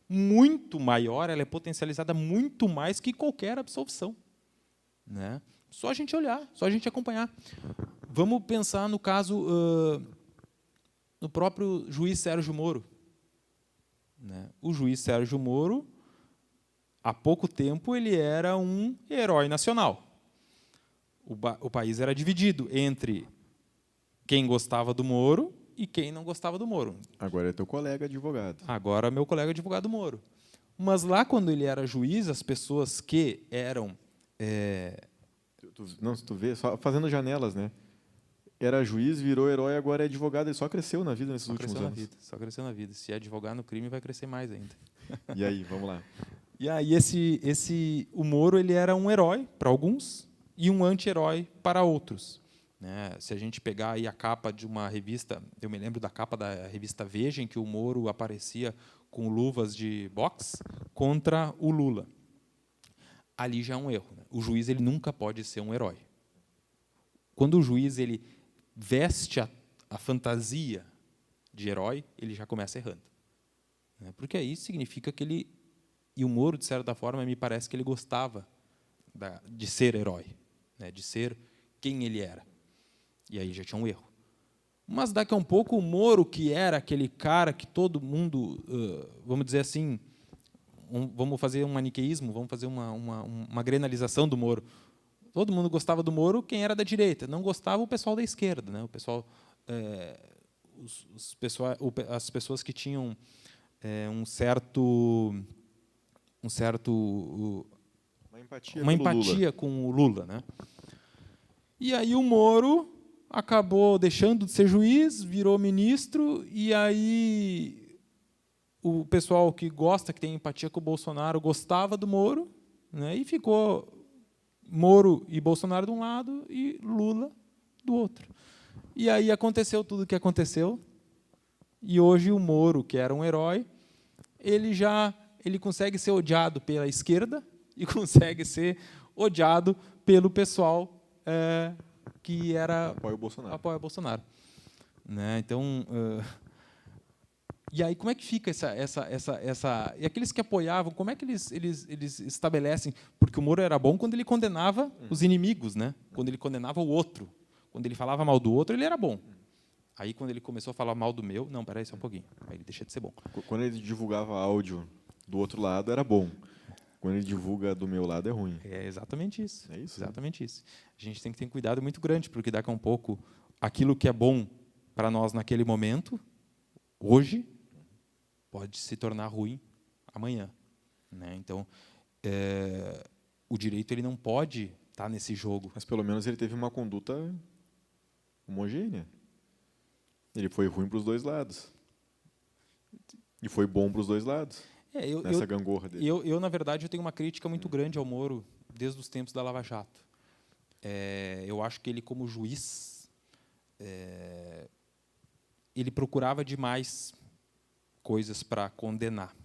muito maior, ela é potencializada muito mais que qualquer absolvição. Né? Só a gente olhar, só a gente acompanhar. Vamos pensar no caso, no próprio juiz Sérgio Moro. Né? O juiz Sérgio Moro, há pouco tempo, ele era um herói nacional. o país era dividido entre quem gostava do Moro e quem não gostava do Moro. Agora é teu colega advogado. Agora, meu colega advogado Moro. Mas lá, quando ele era juiz, as pessoas que eram... Não, se tu vê, só fazendo janelas, né? Era juiz, virou herói, agora é advogado. Ele só cresceu na vida nesses últimos anos. Só cresceu na vida. Se advogar no crime, vai crescer mais ainda. E aí, vamos lá. E aí, o Moro ele era um herói para alguns e um anti-herói para outros. Né? Se a gente pegar aí a capa de uma revista, eu me lembro da capa da revista Veja, em que o Moro aparecia com luvas de boxe contra o Lula. Ali já é um erro. Né? O juiz ele nunca pode ser um herói. Quando o juiz ele veste a fantasia de herói, ele já começa errando. Né? Porque aí significa que ele... E o Moro, de certa forma, me parece que ele gostava de ser herói, né? De ser quem ele era. E aí já tinha um erro. Mas daqui a um pouco o Moro, que era aquele cara que todo mundo, vamos dizer assim, vamos fazer um maniqueísmo, vamos fazer uma grenalização do Moro. Todo mundo gostava do Moro, quem era da direita. Não gostava o pessoal da esquerda, né? O pessoal, as pessoas que tinham uma empatia com o Lula, né? E aí o Moro acabou deixando de ser juiz, virou ministro, e aí o pessoal que gosta, que tem empatia com o Bolsonaro, gostava do Moro, né? E ficou Moro e Bolsonaro de um lado e Lula do outro. E aí aconteceu tudo o que aconteceu, e hoje o Moro, que era um herói, ele consegue ser odiado pela esquerda e consegue ser odiado pelo pessoal que apoia o Bolsonaro. Né? Então, e aí como é que fica essa e aqueles que apoiavam, como é que eles estabelecem? Porque o Moro era bom quando ele condenava os inimigos, né? Quando ele condenava o outro, quando ele falava mal do outro, ele era bom. Aí, quando ele começou a falar mal do meu, não, peraí, só um pouquinho. Aí ele deixa de ser bom. Quando ele divulgava áudio do outro lado, era bom. Quando ele divulga do meu lado, é ruim. É exatamente isso. É isso? Exatamente isso. A gente tem que ter um cuidado muito grande, porque daqui a um pouco, aquilo que é bom para nós naquele momento, hoje, pode se tornar ruim amanhã. Né? Então, o direito ele não pode estar nesse jogo. Mas, pelo menos, ele teve uma conduta homogênea. Ele foi ruim para os dois lados. E foi bom para os dois lados. Nessa gangorra dele. Eu, na verdade, eu tenho uma crítica muito grande ao Moro desde os tempos da Lava Jato. Eu acho que ele, como juiz, ele procurava demais coisas para condenar.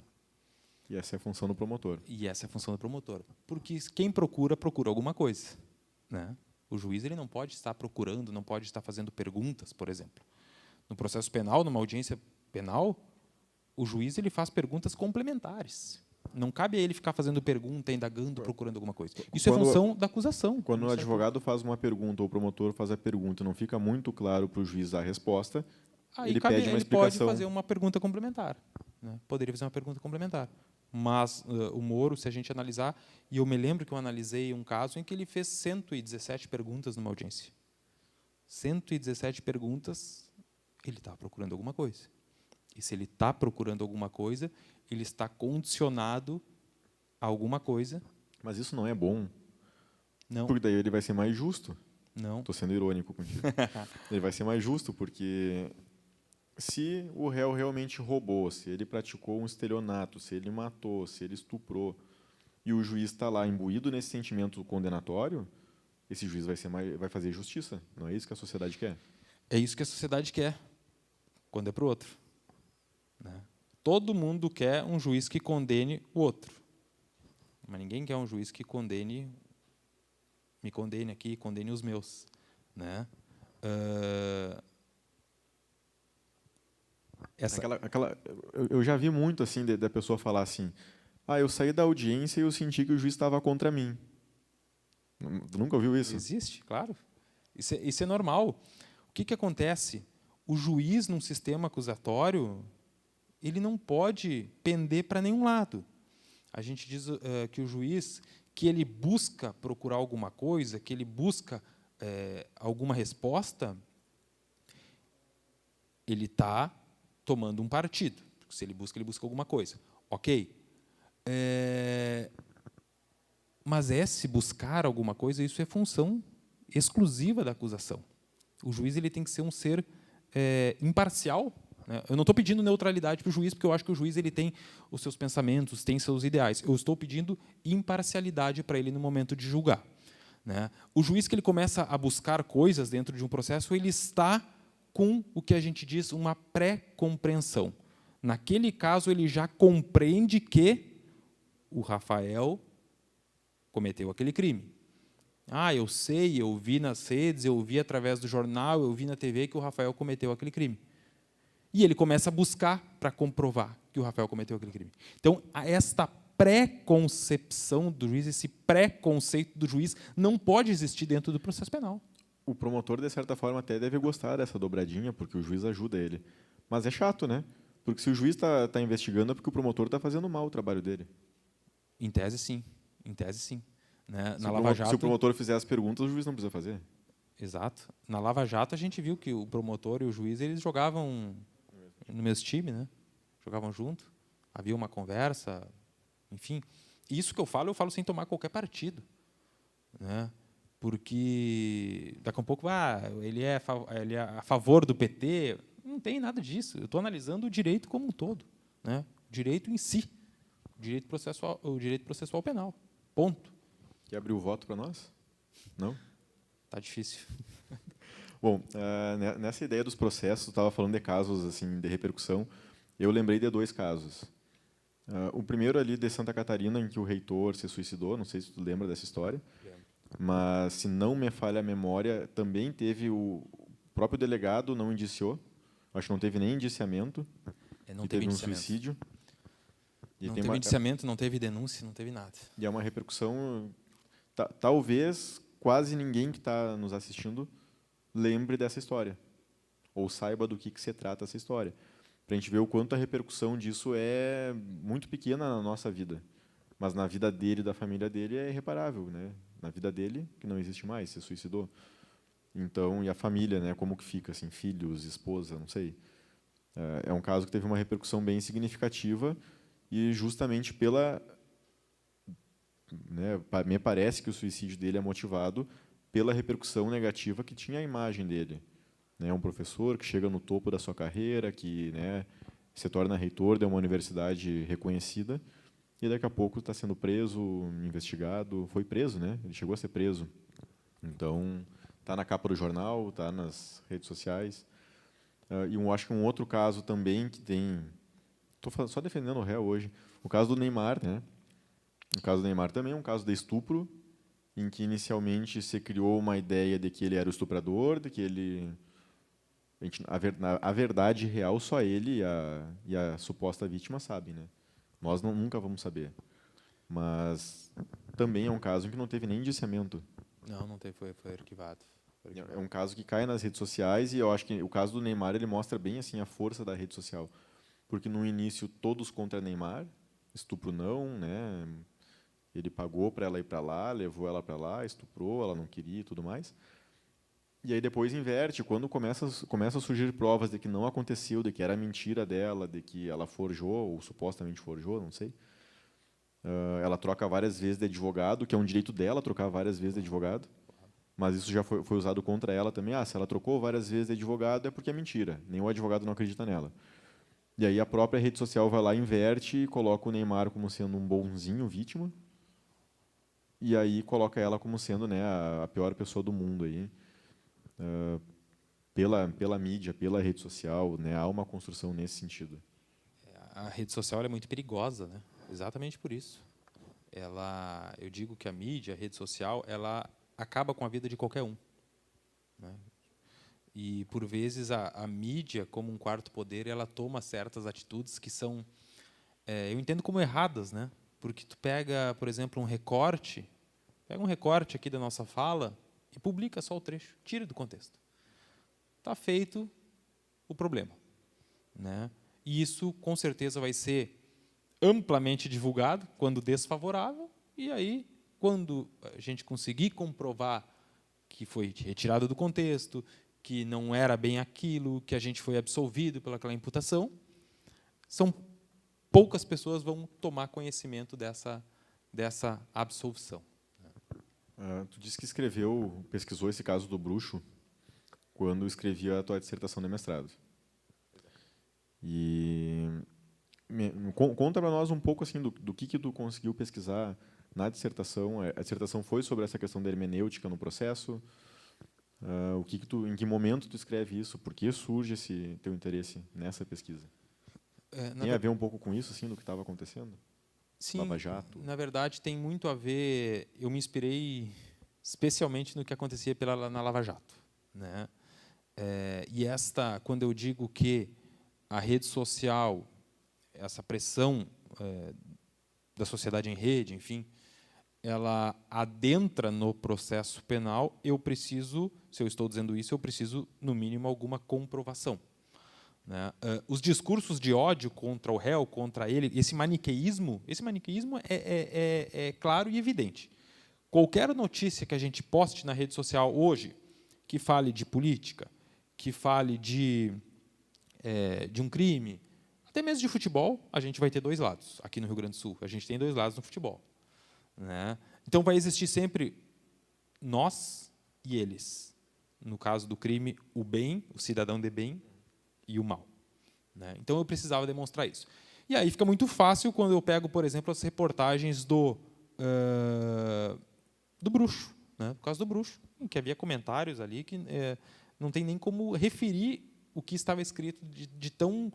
E essa é a função do promotor. Porque quem procura alguma coisa. Né? O juiz ele não pode estar procurando, não pode estar fazendo perguntas, por exemplo. No processo penal, numa audiência penal, o juiz ele faz perguntas complementares. Não cabe a ele ficar fazendo pergunta, indagando, procurando alguma coisa. Isso é função da acusação. Quando o advogado faz uma pergunta ou o promotor faz a pergunta, não fica muito claro para o juiz a resposta, ele pede uma explicação. Ele pode fazer uma pergunta complementar. Né? Poderia fazer uma pergunta complementar. Mas o Moro, se a gente analisar, e eu me lembro que eu analisei um caso em que ele fez 117 perguntas numa audiência. 117 perguntas, ele está procurando alguma coisa. E se ele está procurando alguma coisa, ele está condicionado a alguma coisa. Mas isso não é bom. Não. Porque daí ele vai ser mais justo. Não. Estou sendo irônico contigo. Ele vai ser mais justo, porque se o réu realmente roubou, se ele praticou um estelionato, se ele matou, se ele estuprou, e o juiz está lá imbuído nesse sentimento condenatório, esse juiz vai fazer justiça. Não é isso que a sociedade quer? É isso que a sociedade quer, quando é para o outro. Né? Todo mundo quer um juiz que condene o outro. Mas ninguém quer um juiz que me condene aqui e condene os meus. Né? Eu já vi muito assim da pessoa falar assim, eu saí da audiência e eu senti que o juiz estava contra mim. Tu nunca ouviu isso? Existe, claro. Isso é normal. O que acontece? O juiz, num sistema acusatório, ele não pode pender para nenhum lado. A gente diz que o juiz, que ele busca procurar alguma coisa, que ele busca alguma resposta, ele está tomando um partido. Se ele busca alguma coisa. Ok. Mas se buscar alguma coisa, isso é função exclusiva da acusação. O juiz ele tem que ser um ser imparcial. Né? Eu não estou pedindo neutralidade para o juiz, porque eu acho que o juiz ele tem os seus pensamentos, tem seus ideais. Eu estou pedindo imparcialidade para ele no momento de julgar. Né? O juiz que ele começa a buscar coisas dentro de um processo, ele está com o que a gente diz uma pré-compreensão. Naquele caso, ele já compreende que o Rafael cometeu aquele crime. Eu sei, eu vi nas redes, eu vi através do jornal, eu vi na TV que o Rafael cometeu aquele crime. E ele começa a buscar para comprovar que o Rafael cometeu aquele crime. Então, esta pré-concepção do juiz, esse pré-conceito do juiz, não pode existir dentro do processo penal. O promotor, de certa forma, até deve gostar dessa dobradinha, porque o juiz ajuda ele. Mas é chato, né? Porque se o juiz está investigando, é porque o promotor está fazendo mal o trabalho dele. Em tese, sim. Em tese, sim. Né? Se o promotor fizer as perguntas, o juiz não precisa fazer. Exato. Na Lava Jato, a gente viu que o promotor e o juiz eles jogavam no mesmo time, né? Jogavam junto. Havia uma conversa, enfim. Isso que eu falo sem tomar qualquer partido. Né? Porque daqui a um pouco ele é a favor do PT. Não tem nada disso. Eu estou analisando o direito como um todo. Né? O direito em si. O direito processual penal. Ponto. Quer abrir o voto para nós? Não? Tá difícil. Bom, nessa ideia dos processos, estava falando de casos assim de repercussão. Eu lembrei de 2 casos. O primeiro ali de Santa Catarina, em que o reitor se suicidou. Não sei se tu lembra dessa história. Mas, se não me falha a memória, também teve o próprio delegado não indiciou. Acho que não teve nem indiciamento. Não teve um suicídio. Não teve indiciamento, não teve denúncia, não teve nada. E é uma repercussão... Talvez quase ninguém que está nos assistindo lembre dessa história. Ou saiba do que se trata essa história. Para a gente ver o quanto a repercussão disso é muito pequena na nossa vida. Mas na vida dele e da família dele é irreparável, né? Na vida dele, que não existe mais, se suicidou. Então, e a família, né? Como que fica, assim, filhos, esposa, não sei. É um caso que teve uma repercussão bem significativa e justamente pela... Né, me parece que o suicídio dele é motivado pela repercussão negativa que tinha a imagem dele. Né? Um professor que chega no topo da sua carreira, que, né, se torna reitor de uma universidade reconhecida, e daqui a pouco está sendo preso, investigado, foi preso, né? Ele chegou a ser preso. Então, está na capa do jornal, está nas redes sociais. E eu acho que um outro caso também que tem... Estou só defendendo o réu hoje. O caso do Neymar, né? O caso do Neymar também é um caso de estupro, em que inicialmente se criou uma ideia de que ele era o estuprador, de que ele... A verdade real só ele e a suposta vítima sabem, né? Nós nunca vamos saber. Mas também é um caso em que não teve nem indiciamento. Não teve, foi arquivado. É um caso que cai nas redes sociais e eu acho que o caso do Neymar ele mostra bem assim a força da rede social. Porque no início todos contra Neymar, estupro não, né? Ele pagou para ela ir para lá, levou ela para lá, estuprou, ela não queria e tudo mais. E aí depois inverte, quando começa a surgir provas de que não aconteceu, de que era mentira dela, de que ela forjou, ou supostamente forjou, não sei. Ela troca várias vezes de advogado, que é um direito dela trocar várias vezes de advogado, mas isso já foi usado contra ela também. Se ela trocou várias vezes de advogado é porque é mentira, nem o advogado não acredita nela. E aí a própria rede social vai lá, inverte e coloca o Neymar como sendo um bonzinho, vítima, e aí coloca ela como sendo, né, a pior pessoa do mundo aí. Pela mídia, pela rede social, né, há uma construção nesse sentido. A rede social é muito perigosa, né? Exatamente por isso. Eu digo que a mídia, a rede social, ela acaba com a vida de qualquer um. Né? E, por vezes, a mídia, como um quarto poder, ela toma certas atitudes que são, eu entendo como erradas, né? Porque tu pega, por exemplo, pega um recorte aqui da nossa fala e publica só o trecho, tira do contexto. Está feito o problema. Né? E isso, com certeza, vai ser amplamente divulgado quando desfavorável, e aí, quando a gente conseguir comprovar que foi retirado do contexto, que não era bem aquilo, que a gente foi absolvido pelaquela imputação, poucas pessoas vão tomar conhecimento dessa absolvição. Tu disse que pesquisou esse caso do bruxo quando escrevia a tua dissertação de mestrado. E conta para nós um pouco assim do que tu conseguiu pesquisar na dissertação. A dissertação foi sobre essa questão da hermenêutica no processo. Em que momento tu escreve isso? Por que surge esse teu interesse nessa pesquisa? Tem a ver um pouco com isso, assim, do que estava acontecendo? Sim, Lava Jato? na verdade tem muito a ver. Eu me inspirei especialmente no que acontecia na Lava Jato, né? E quando eu digo que a rede social, essa pressão da sociedade em rede, enfim, ela adentra no processo penal, se eu estou dizendo isso, eu preciso, no mínimo, alguma comprovação. Né? Os discursos de ódio contra o réu, contra ele, esse maniqueísmo é claro e evidente. Qualquer notícia que a gente poste na rede social hoje, que fale de política, que fale de um crime, até mesmo de futebol, a gente vai ter dois lados. Aqui no Rio Grande do Sul, a gente tem dois lados no futebol. Né? Então, vai existir sempre nós e eles. No caso do crime, o bem, o cidadão de bem, e o mal. Né? Então, eu precisava demonstrar isso. E aí fica muito fácil quando eu pego, por exemplo, as reportagens do bruxo. Né? No caso do bruxo, em que havia comentários ali que não tem nem como referir o que estava escrito de tão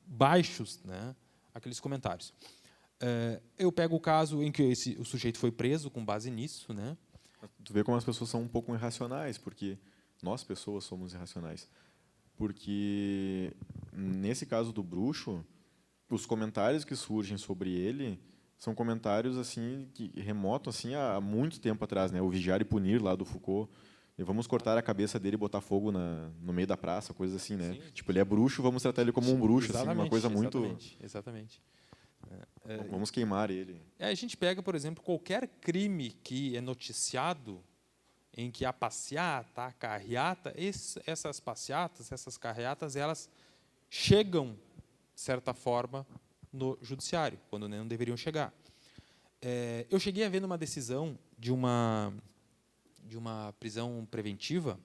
baixos, né, aqueles comentários. Eu pego o caso em que o sujeito foi preso com base nisso. Né? Tu vê como as pessoas são um pouco irracionais, porque nós, pessoas, somos irracionais. Porque, nesse caso do bruxo, os comentários que surgem sobre ele são comentários assim que remotam assim, a muito tempo atrás. Né? O Vigiar e Punir, lá do Foucault. E vamos cortar a cabeça dele e botar fogo no meio da praça, coisas assim. Né? Tipo, ele é bruxo, vamos tratar ele como um bruxo. Assim, uma coisa muito... Exatamente. Vamos queimar ele. A gente pega, por exemplo, qualquer crime que é noticiado, em que há passeata, há carreata, essas passeatas, essas carreatas, elas chegam, de certa forma, no judiciário, quando não deveriam chegar. Eu cheguei a ver numa decisão de uma prisão preventiva,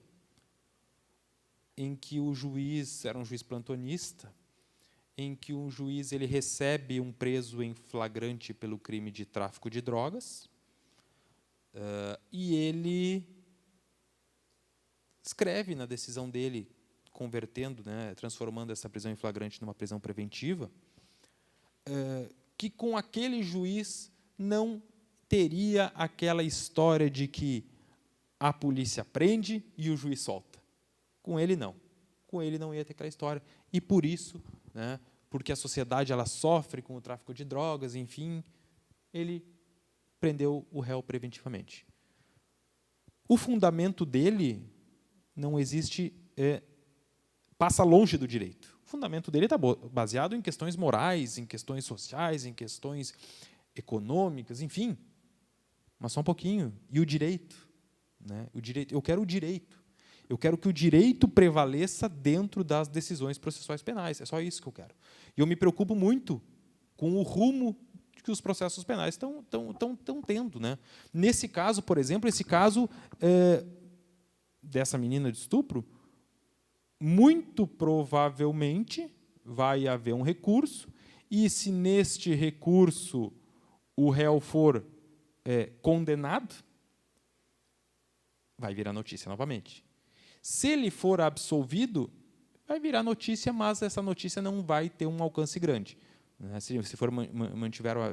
em que o juiz era um juiz plantonista, em que um juiz ele recebe um preso em flagrante pelo crime de tráfico de drogas, e ele escreve na decisão dele, convertendo, né, transformando essa prisão em flagrante numa prisão preventiva, que com aquele juiz não teria aquela história de que a polícia prende e o juiz solta. Com ele, não. Com ele não ia ter aquela história. E por isso, né, porque a sociedade ela sofre com o tráfico de drogas, enfim, ele prendeu o réu preventivamente. O fundamento dele não existe, passa longe do direito. O fundamento dele está baseado em questões morais, em questões sociais, em questões econômicas, enfim. Mas só um pouquinho. E o direito? Né? Eu quero o direito. Eu quero que o direito prevaleça dentro das decisões processuais penais. É só isso que eu quero. E eu me preocupo muito com o rumo que os processos penais estão tendo. Né? Nesse caso, por exemplo, esse caso dessa menina de estupro, muito provavelmente vai haver um recurso, e se neste recurso o réu for condenado, vai virar notícia novamente. Se ele for absolvido, vai virar notícia, mas essa notícia não vai ter um alcance grande. Né? Se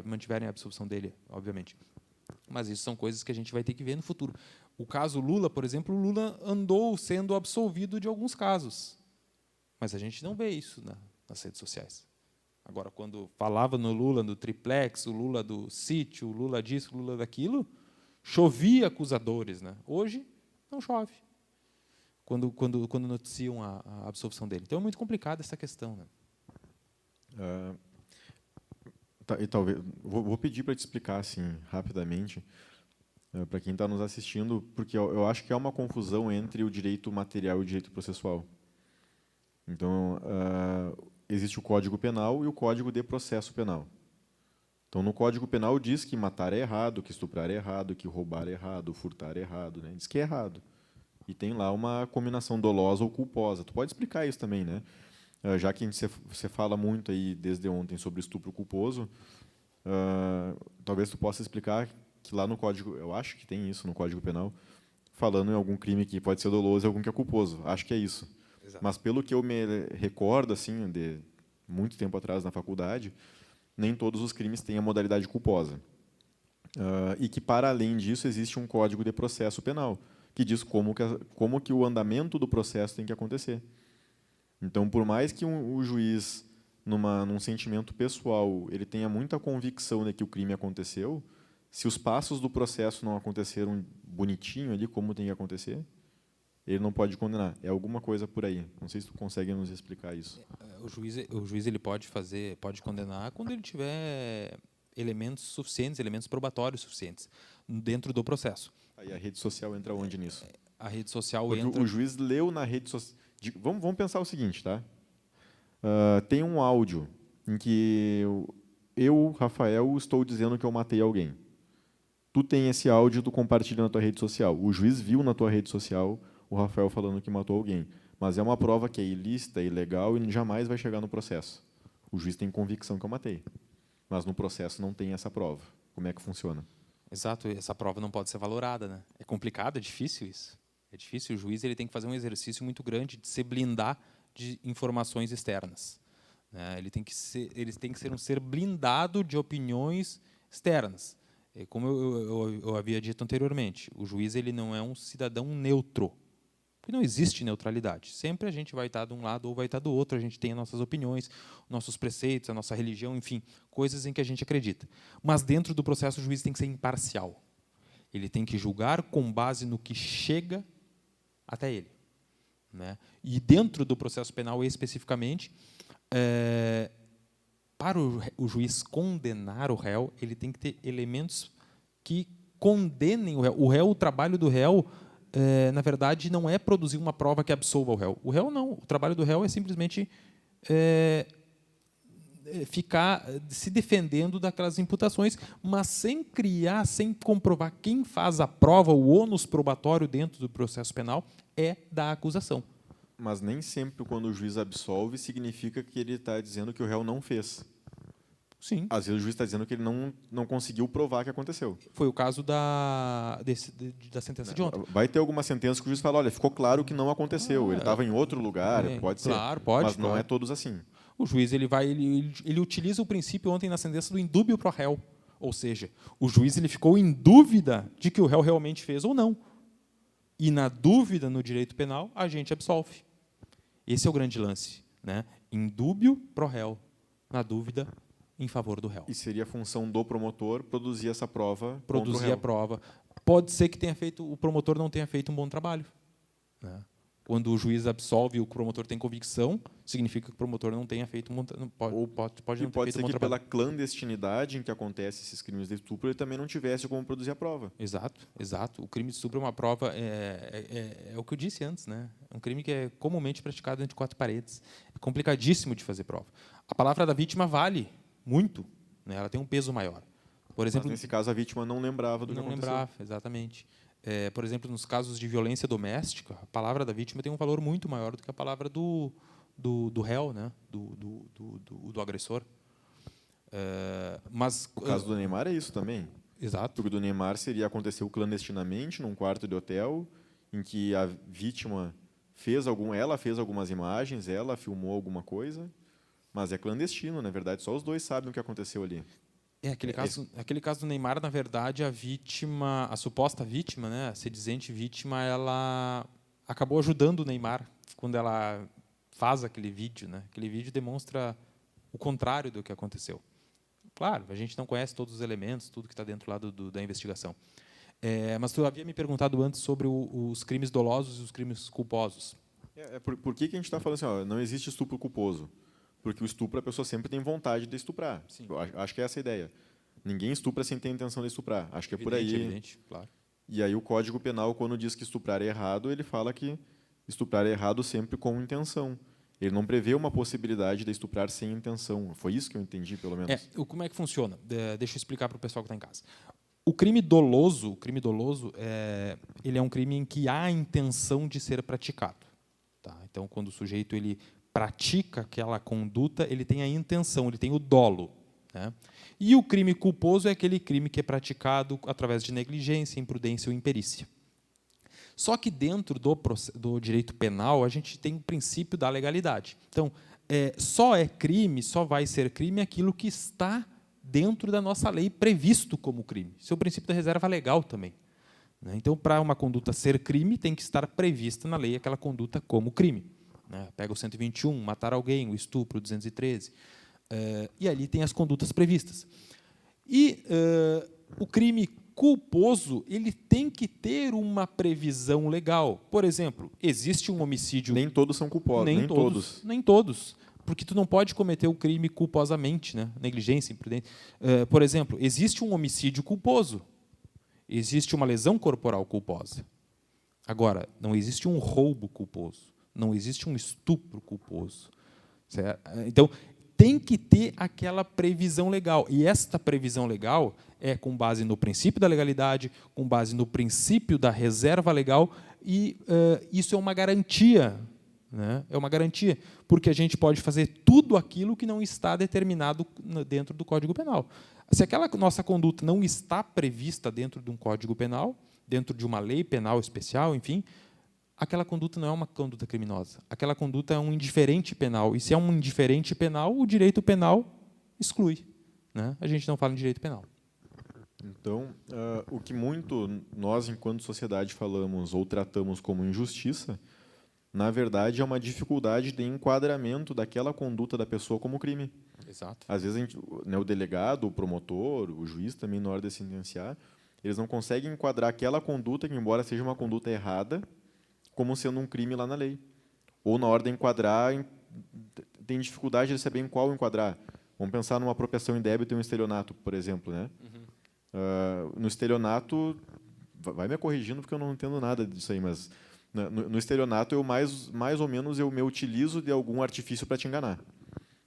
mantiverem a absolvição dele, obviamente. Mas isso são coisas que a gente vai ter que ver no futuro. O caso Lula, por exemplo, o Lula andou sendo absolvido de alguns casos. Mas a gente não vê isso nas redes sociais. Agora, quando falava no Lula do triplex, o Lula do sítio, o Lula disso, o Lula daquilo, chovia acusadores. Né? Hoje, não chove. Quando noticiam a absolvição dele. Então, é muito complicada essa questão. Né? E talvez vou pedir para te explicar assim rapidamente para quem está nos assistindo, porque eu acho que é uma confusão entre o direito material e o direito processual. Então, existe o Código Penal e o Código de Processo Penal. Então, no Código Penal diz que matar é errado, que estuprar é errado, que roubar é errado, furtar é errado, né? Diz que é errado. E tem lá uma combinação dolosa ou culposa. Tu pode explicar isso também, né? Já que você fala muito aí desde ontem sobre estupro culposo, talvez tu possa explicar que lá no Código, eu acho que tem isso no Código Penal, falando em algum crime que pode ser doloso e algum que é culposo. Acho que é isso. Exato. Mas pelo que eu me recordo, assim, de muito tempo atrás na faculdade, nem todos os crimes têm a modalidade culposa. E que, para além disso, existe um Código de Processo Penal, que diz como que o andamento do processo tem que acontecer. Então, por mais que o juiz, num sentimento pessoal, ele tenha muita convicção de que o crime aconteceu, se os passos do processo não aconteceram bonitinho ali, como tem que acontecer, ele não pode condenar. É alguma coisa por aí. Não sei se tu consegue nos explicar isso. O juiz ele pode condenar quando ele tiver elementos suficientes, elementos probatórios suficientes dentro do processo. Aí a rede social entra onde nisso? A rede social Porque entra... o juiz leu na rede social... Vamos pensar o seguinte, tá? Tem um áudio em que eu, Rafael, estou dizendo que eu matei alguém. Tu tem esse áudio, tu compartilha na tua rede social. O juiz viu na tua rede social o Rafael falando que matou alguém. Mas é uma prova que é ilícita, ilegal e jamais vai chegar no processo. O juiz tem convicção que eu matei. Mas no processo não tem essa prova. Como é que funciona? Exato, essa prova não pode ser valorada, né? É complicado, é difícil isso. É difícil, o juiz ele tem que fazer um exercício muito grande de se blindar de informações externas, né? Ele tem que ser um ser blindado de opiniões externas. Como eu havia dito anteriormente, o juiz ele não é um cidadão neutro, porque não existe neutralidade. Sempre a gente vai estar de um lado ou vai estar do outro, a gente tem as nossas opiniões, nossos preceitos, a nossa religião, enfim, coisas em que a gente acredita. Mas dentro do processo o juiz tem que ser imparcial. Ele tem que julgar com base no que chega até ele, né? E dentro do processo penal especificamente, para o juiz condenar o réu, ele tem que ter elementos que condenem o réu. O trabalho do réu, na verdade, não é produzir uma prova que absolva o réu. O réu não. O trabalho do réu é simplesmente ficar se defendendo daquelas imputações, mas sem criar, sem comprovar. Quem faz a prova, o ônus probatório dentro do processo penal é da acusação. Mas nem sempre, quando o juiz absolve, significa que ele está dizendo que o réu não fez. Sim. Às vezes o juiz está dizendo que ele não conseguiu provar que aconteceu. Foi o caso da sentença de ontem. Vai ter alguma sentença que o juiz fala, olha, ficou claro que não aconteceu, ele estava em outro lugar, pode ser. Claro, pode. Mas não é todos assim. O juiz ele utiliza o princípio ontem na sentença do indúbio pro réu. Ou seja, o juiz ele ficou em dúvida de que o réu realmente fez ou não. E na dúvida no direito penal, a gente absolve. Esse é o grande lance, né? Indúbio pro réu. Na dúvida, em favor do réu. E seria a função do promotor produzir essa prova Produzir a prova. Pode ser que o promotor não tenha feito um bom trabalho, né? Quando o juiz absolve e o promotor tem convicção, significa que o promotor não tenha feito pode não ter feito um bom trabalho. Pode ser que pela clandestinidade em que acontece esses crimes de estupro, ele também não tivesse como produzir a prova. Exato, exato. O crime de estupro é uma prova, é o que eu disse antes, né? É um crime que é comumente praticado entre quatro paredes. É complicadíssimo de fazer prova. A palavra da vítima vale muito, né? Ela tem um peso maior. Por exemplo, mas nesse caso a vítima não lembrava do que aconteceu. Não lembrava, exatamente. Por exemplo, nos casos de violência doméstica, a palavra da vítima tem um valor muito maior do que a palavra do réu, né? do agressor. Mas o caso do Neymar é isso também. Exato. Porque do Neymar aconteceu clandestinamente num quarto de hotel, em que a vítima ela fez algumas imagens, ela filmou alguma coisa, mas é clandestino, na verdade, só os dois sabem o que aconteceu ali. Aquele caso do Neymar, na verdade, a suposta vítima, né, a sedizente vítima, ela acabou ajudando o Neymar quando ela faz aquele vídeo, né? Aquele vídeo demonstra o contrário do que aconteceu. Claro, a gente não conhece todos os elementos, tudo que está dentro lá da investigação. Mas tu havia me perguntado antes sobre os crimes dolosos e os crimes culposos. Por que a gente está falando assim, não existe estupro culposo? Porque o estupro, a pessoa sempre tem vontade de estuprar. Sim. Acho que é essa a ideia. Ninguém estupra sem ter a intenção de estuprar. Acho que é por aí. Evidente, claro. E aí o Código Penal, quando diz que estuprar é errado, ele fala que estuprar é errado sempre com intenção. Ele não prevê uma possibilidade de estuprar sem intenção. Foi isso que eu entendi, pelo menos. Como é que funciona? Deixa eu explicar para o pessoal que está em casa. O crime doloso ele é um crime em que há a intenção de ser praticado. Tá? Então, quando o sujeito ele pratica aquela conduta, ele tem a intenção, ele tem o dolo. Né? E o crime culposo é aquele crime que é praticado através de negligência, imprudência ou imperícia. Só que dentro do direito penal, a gente tem o princípio da legalidade. Então, só vai ser crime aquilo que está dentro da nossa lei previsto como crime. Isso é o princípio da reserva legal também. Né? Então, para uma conduta ser crime, tem que estar prevista na lei aquela conduta como crime. Né? Pega o 121, matar alguém, o estupro, o 213. E ali tem as condutas previstas. E o crime culposo ele tem que ter uma previsão legal. Por exemplo, existe um homicídio... Nem todos são culposos. Nem todos. Porque tu não pode cometer o crime culposamente, né? Negligência, imprudência. Por exemplo, existe um homicídio culposo. Existe uma lesão corporal culposa. Agora, não existe um roubo culposo. Não existe um estupro culposo. Certo? Então, tem que ter aquela previsão legal. E esta previsão legal é com base no princípio da legalidade, com base no princípio da reserva legal, e isso é uma garantia. Né? É uma garantia, porque a gente pode fazer tudo aquilo que não está determinado dentro do Código Penal. Se aquela nossa conduta não está prevista dentro de um Código Penal, dentro de uma lei penal especial, enfim, aquela conduta não é uma conduta criminosa. Aquela conduta é um indiferente penal. E se é um indiferente penal, o direito penal exclui. Né? A gente não fala em direito penal. Então, o que muito nós, enquanto sociedade, falamos ou tratamos como injustiça, na verdade, é uma dificuldade de enquadramento daquela conduta da pessoa como crime. Exato. Às vezes, o delegado, o promotor, o juiz também, na hora de sentenciar, eles não conseguem enquadrar aquela conduta, que embora seja uma conduta errada, como sendo um crime lá na lei. Ou, na hora de enquadrar, tem dificuldade de saber em qual enquadrar. Vamos pensar numa apropriação indébita e um estelionato, por exemplo. Né? No estelionato, vai me corrigindo, porque eu não entendo nada disso aí, mas no estelionato, eu mais ou menos eu me utilizo de algum artifício para te enganar.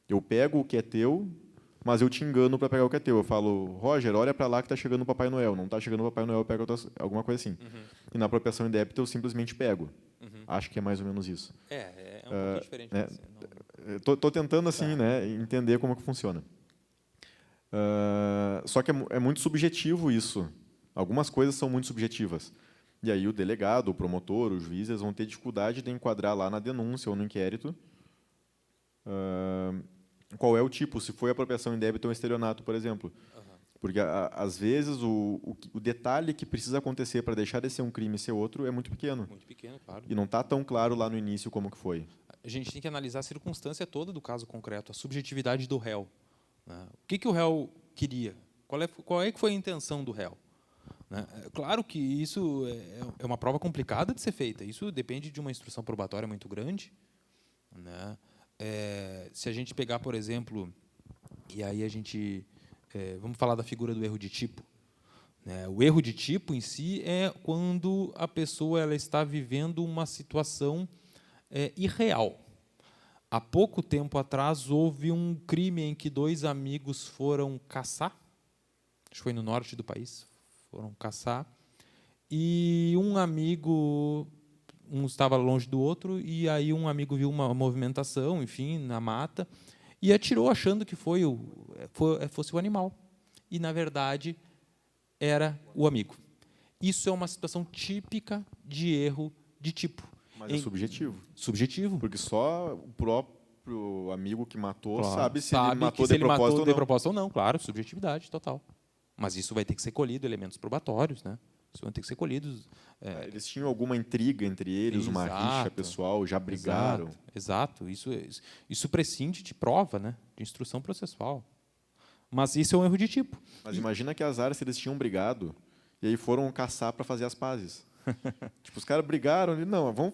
Eu pego o que é teu, mas eu te engano para pegar o que é teu. Eu falo, Roger, olha para lá que está chegando o Papai Noel. Não está chegando o Papai Noel, eu pego alguma coisa assim. E na apropriação indébita, eu simplesmente pego. Acho que é mais ou menos isso. É um pouquinho diferente. Estou tentando assim, né, entender como que funciona. Só que é muito subjetivo isso. Algumas coisas são muito subjetivas. E aí o delegado, o promotor, os juízes vão ter dificuldade de enquadrar lá na denúncia ou no inquérito qual é o tipo, se foi apropriação indébita ou estelionato, por exemplo. Porque, às vezes, o detalhe que precisa acontecer para deixar de ser um crime e ser outro é muito pequeno. Muito pequeno, claro. E não está tão claro lá no início como que foi. A gente tem que analisar a circunstância toda do caso concreto, a subjetividade do réu. Né? O que o réu queria? Qual é que foi a intenção do réu? Né? Claro que isso é uma prova complicada de ser feita. Isso depende de uma instrução probatória muito grande. Né? Se a gente pegar, por exemplo, e aí a gente... vamos falar da figura do erro de tipo. Né? O erro de tipo, em si, é quando a pessoa ela está vivendo uma situação irreal. Há pouco tempo atrás, houve um crime em que 2 amigos foram caçar. Acho que foi no norte do país. Foram caçar. E um amigo... Um estava longe do outro, e aí um amigo viu uma movimentação, enfim, na mata, e atirou achando que fosse o animal. E, na verdade, era o amigo. Isso é uma situação típica de erro de tipo. Mas é subjetivo. Subjetivo. Porque só o próprio amigo que matou Claro, sabe se ele matou de propósito ou não. Claro, subjetividade total. Mas isso vai ter que ser colhido, elementos probatórios, né? Isso vai ter que ser colhidos. Eles tinham alguma intriga entre eles, uma rixa pessoal, já brigaram. Exato. Isso prescinde de prova, né? De instrução processual. Mas isso é um erro de tipo. Mas imagina que azar se eles tinham brigado e aí foram caçar para fazer as pazes. Tipo, os caras brigaram e não, vamos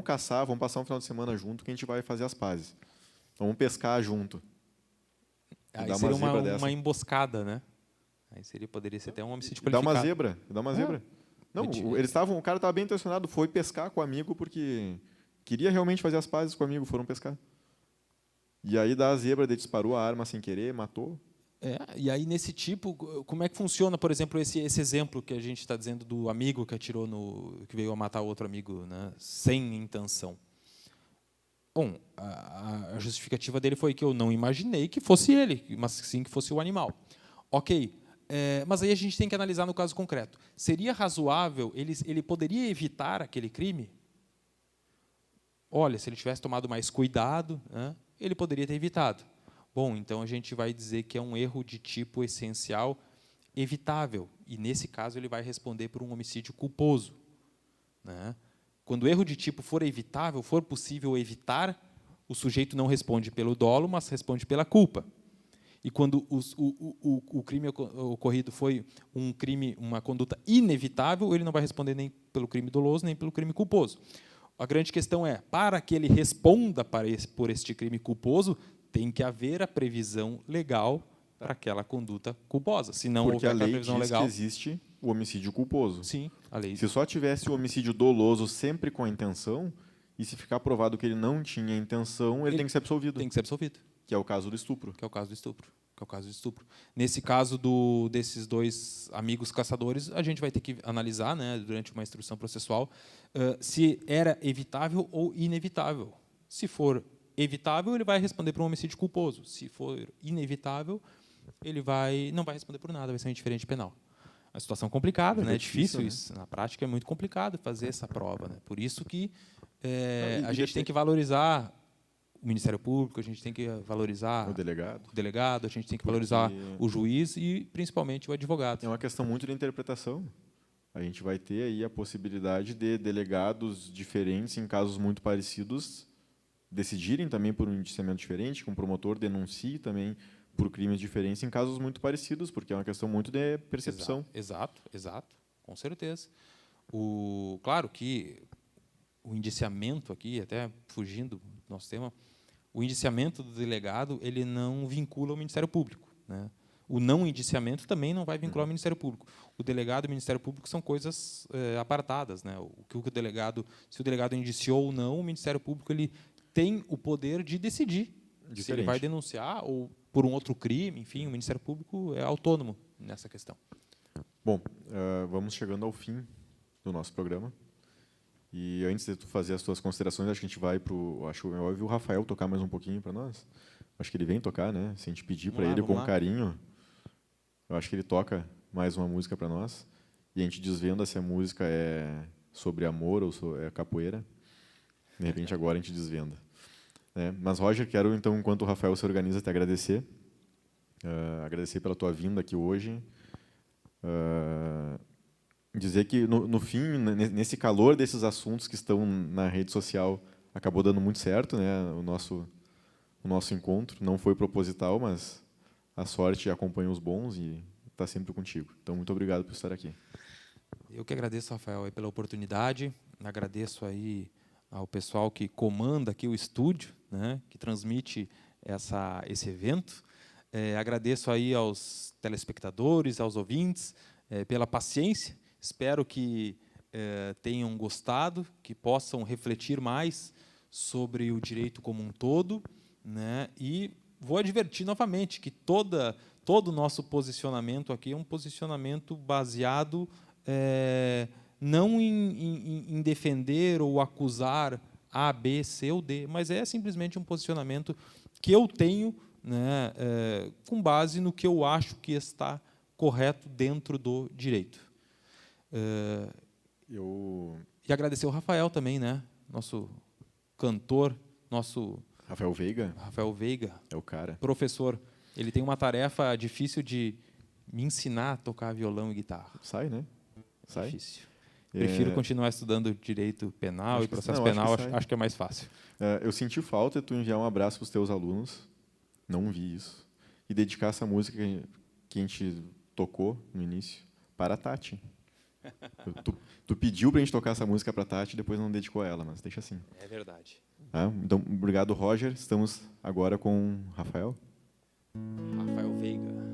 caçar, vamos passar um final de semana junto que a gente vai fazer as pazes. Vamos pescar junto. Aí seria uma emboscada, né? Aí poderia ser até um homicídio qualificado. Dá uma zebra. Não, o cara estava bem intencionado, foi pescar com o amigo porque queria realmente fazer as pazes com o amigo, foram pescar. E aí da zebra, ele disparou a arma sem querer, matou. E aí nesse tipo, como é que funciona, por exemplo, esse exemplo que a gente está dizendo do amigo que atirou que veio a matar outro amigo, né, sem intenção? Bom, a justificativa dele foi que eu não imaginei que fosse ele, mas sim que fosse o animal. Ok, mas aí a gente tem que analisar no caso concreto. Seria razoável, ele poderia evitar aquele crime? Olha, se ele tivesse tomado mais cuidado, né, ele poderia ter evitado. Bom, então a gente vai dizer que é um erro de tipo essencial evitável, e nesse caso ele vai responder por um homicídio culposo, né? Quando o erro de tipo for evitável, for possível evitar, o sujeito não responde pelo dolo, mas responde pela culpa. E quando o crime ocorrido foi um crime, uma conduta inevitável, ele não vai responder nem pelo crime doloso, nem pelo crime culposo. A grande questão é, para que ele responda por este crime culposo, tem que haver a previsão legal para aquela conduta culposa. Se não Porque houver a lei previsão diz legal, que existe o homicídio culposo. sim, a lei. Se só tivesse o homicídio doloso sempre com a intenção, e se ficar provado que ele não tinha intenção, ele tem que ser absolvido. Tem que ser absolvido. Que é o caso do estupro. Que é o caso do estupro. Nesse caso desses dois amigos caçadores, a gente vai ter que analisar, né, durante uma instrução processual, se era evitável ou inevitável. Se for evitável, ele vai responder por um homicídio culposo. Se for inevitável, ele não vai responder por nada, vai ser um indiferente penal. Uma situação complicada, né? É difícil, né? Isso. Na prática é muito complicado fazer essa prova, né? Por isso que a gente tem que valorizar o Ministério Público, a gente tem que valorizar o delegado, a gente tem que valorizar o juiz e, principalmente, o advogado. É uma questão muito de interpretação. A gente vai ter aí a possibilidade de delegados diferentes, em casos muito parecidos, decidirem também por um indiciamento diferente, que um promotor denuncie também por crimes diferentes em casos muito parecidos, porque é uma questão muito de percepção. Exato, com certeza. Claro que o indiciamento aqui, até fugindo do nosso tema, o indiciamento do delegado ele não vincula o Ministério Público, né? O não indiciamento também não vai vincular o Ministério Público. O delegado e o Ministério Público são coisas apartadas, né? Se o delegado indiciou ou não, o Ministério Público ele tem o poder de decidir se ele vai denunciar ou por um outro crime, enfim, o Ministério Público é autônomo nessa questão. Bom, vamos chegando ao fim do nosso programa. E antes de tu fazer as tuas considerações, acho que a gente vai acho que é óbvio o Rafael tocar mais um pouquinho para nós. Acho que ele vem tocar, né? Se a gente pedir para ele com carinho, eu acho que ele toca mais uma música para nós. E a gente desvenda se a música é sobre amor ou é capoeira. De repente agora a gente desvenda. Mas, Roger, quero, então, enquanto o Rafael se organiza, te agradecer. Agradecer pela tua vinda aqui hoje. Dizer que, no fim, nesse calor desses assuntos que estão na rede social, acabou dando muito certo, né, o nosso encontro. Não foi proposital, mas a sorte acompanha os bons e está sempre contigo. Então, muito obrigado por estar aqui. Eu que agradeço, Rafael, pela oportunidade. Agradeço aí ao pessoal que comanda aqui o estúdio, né, que transmite esse evento. Agradeço aí aos telespectadores, aos ouvintes, pela paciência. Espero que tenham gostado, que possam refletir mais sobre o direito como um todo, né, e vou advertir novamente que todo o nosso posicionamento aqui é um posicionamento baseado não em defender ou acusar A, B, C ou D, mas é simplesmente um posicionamento que eu tenho, né, com base no que eu acho que está correto dentro do direito. E agradecer ao Rafael também, né, nosso cantor, Rafael Veiga? Rafael Veiga. É o cara. Professor. Ele tem uma tarefa difícil de me ensinar a tocar violão e guitarra. Sai, né? Sai. Difícil. Prefiro continuar estudando direito penal e processo penal, acho que é mais fácil. Eu senti falta de tu enviar um abraço para os teus alunos, não vi isso, e dedicar essa música que a gente tocou no início para a Tati. Tu pediu para a gente tocar essa música para a Tati e depois não dedicou ela, mas deixa assim. É verdade. Então, obrigado, Roger. Estamos agora com Rafael. Rafael Veiga.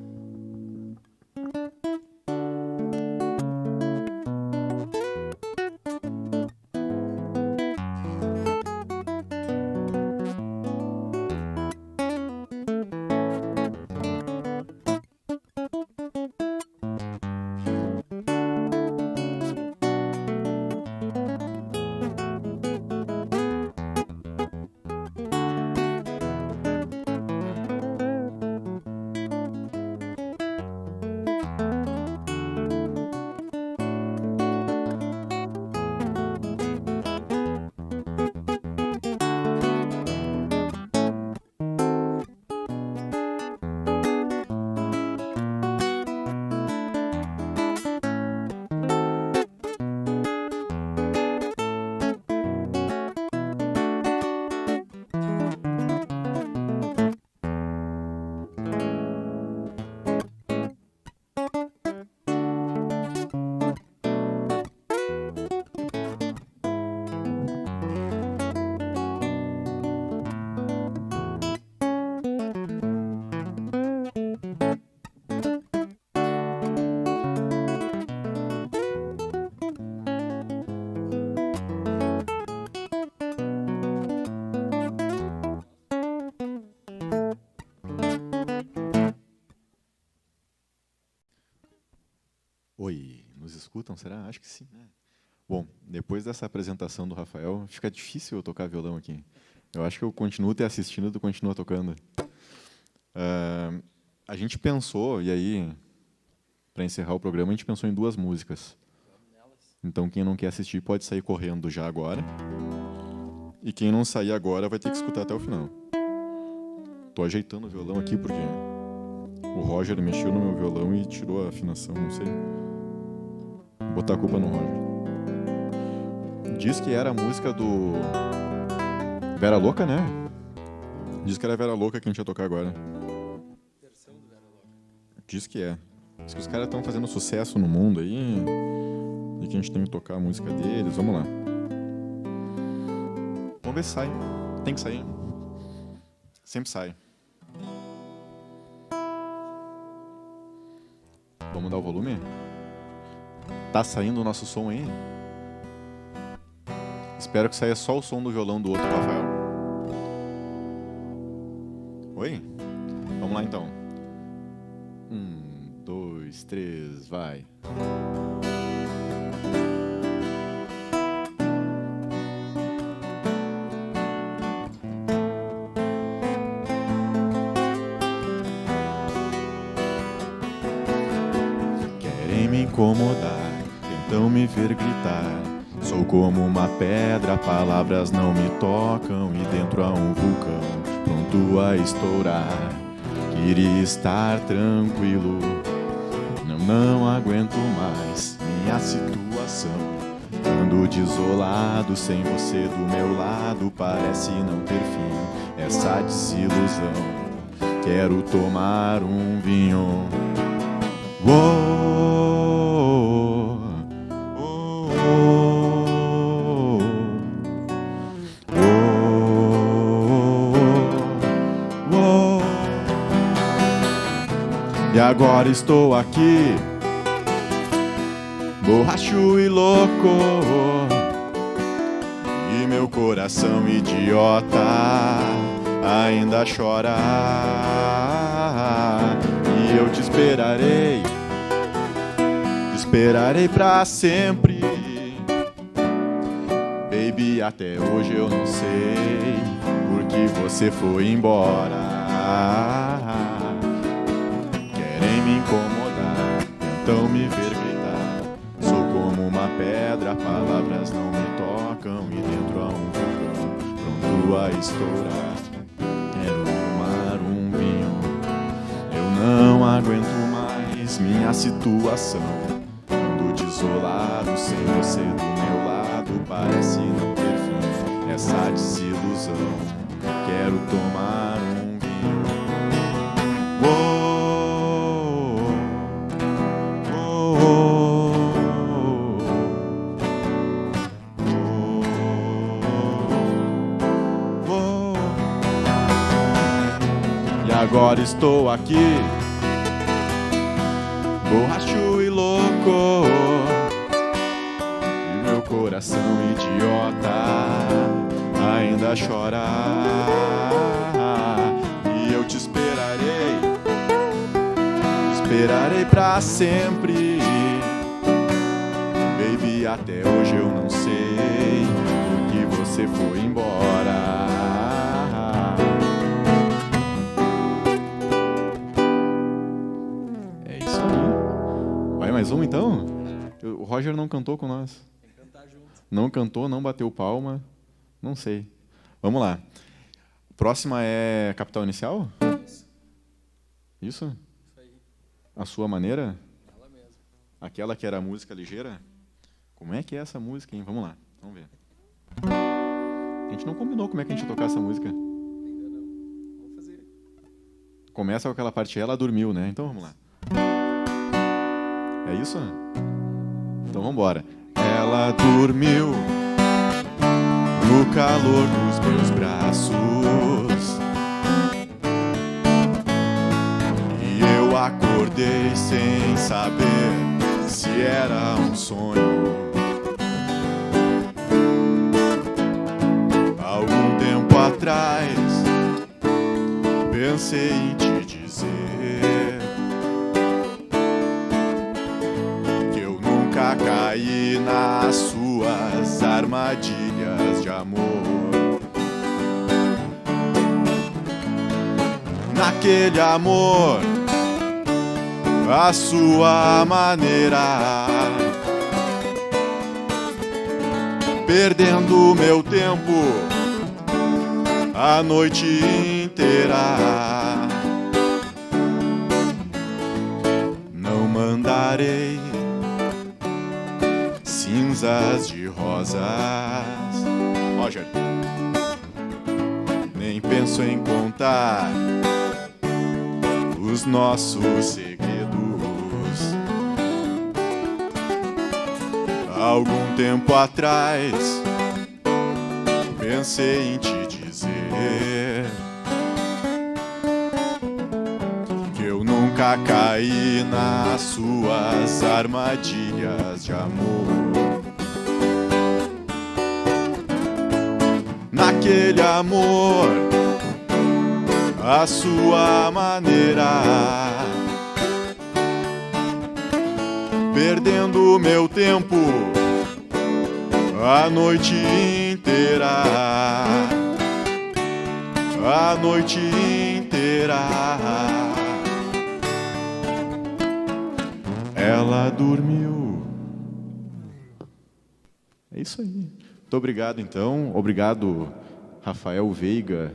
Oi, nos escutam, será? Acho que sim, né? Bom, depois dessa apresentação do Rafael, fica difícil eu tocar violão aqui. Eu acho que eu continuo te assistindo e tu continua tocando. A gente pensou, e aí, para encerrar o programa, a gente pensou em 2 músicas. Então, quem não quer assistir pode sair correndo já agora. E quem não sair agora vai ter que escutar até o final. Tô ajeitando o violão aqui porque o Roger mexeu no meu violão e tirou a afinação, não sei. Vou botar a culpa no Roger. Diz que era a música do Vera Louca, né? Diz que era a Vera Louca que a gente ia tocar agora. Versão do Vera Louca. Diz que é. Diz que os caras estão fazendo sucesso no mundo aí e que a gente tem que tocar a música deles. Vamos lá. Vamos ver se sai. Tem que sair. Sempre sai. Vamos dar o volume? Tá saindo o nosso som aí? Espero que saia só o som do violão do outro Rafael. Oi? Vamos lá então. 1, 2, 3, vai. Querem me incomodar, tentam me ver gritar. Sou como uma pedra, palavras não me tocam. E dentro há um vulcão, pronto a estourar. Queria estar tranquilo, não aguento mais minha situação. Ando desolado, sem você do meu lado. Parece não ter fim essa desilusão. Quero tomar um vinho. Uou. E agora estou aqui, borracho e louco, e meu coração idiota ainda chora. E eu te esperarei pra sempre. Baby, até hoje eu não sei por que você foi embora. Me incomodar, tentam me ver gritar. Sou como uma pedra, palavras não me tocam. E dentro há um vulcão, pronto a estourar. Quero tomar um vinho, eu não aguento mais minha situação. Ando desolado, sem você do meu lado. Parece não ter fim essa desilusão. Quero tomar um vinho. Uou. Agora estou aqui, borracho e louco, e meu coração idiota ainda chora. E eu te esperarei pra sempre. Baby, até hoje eu não sei por que você foi embora. Mais um então? O Roger não cantou com nós. Tem que cantar junto. Não cantou, não bateu palma. Não sei. Vamos lá. Próxima é Capital Inicial? Isso. Isso? Isso aí. A sua maneira? Ela mesma. Aquela que era a música ligeira? Como é que é essa música, hein? Vamos lá. Vamos ver. A gente não combinou como é que a gente ia tocar essa música. Ainda não. Vamos fazer. Começa com aquela parte, ela dormiu, né? Então vamos lá. É isso? Então vamos embora. Ela dormiu no calor dos meus braços e eu acordei sem saber se era um sonho. Algum tempo atrás pensei em te dizer cair nas suas armadilhas de amor. Naquele amor, a sua maneira, perdendo meu tempo a noite inteira. Não mandarei cinzas de rosas, Roger, nem penso em contar os nossos segredos. Algum tempo atrás pensei em te dizer que eu nunca caí nas suas armadilhas de amor. Naquele amor, a sua maneira, perdendo meu tempo a noite inteira, a noite inteira. Ela dormiu. É isso aí. Muito obrigado, então. Obrigado, Rafael Veiga,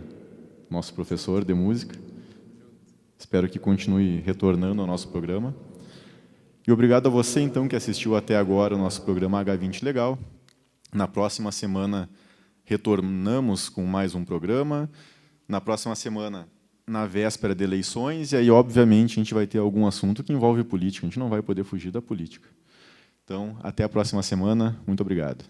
nosso professor de música. Espero que continue retornando ao nosso programa. E obrigado a você, então, que assistiu até agora o nosso programa H20 Legal. Na próxima semana, retornamos com mais um programa. Na próxima semana, na véspera de eleições, e aí, obviamente, a gente vai ter algum assunto que envolve política. A gente não vai poder fugir da política. Então, até a próxima semana. Muito obrigado.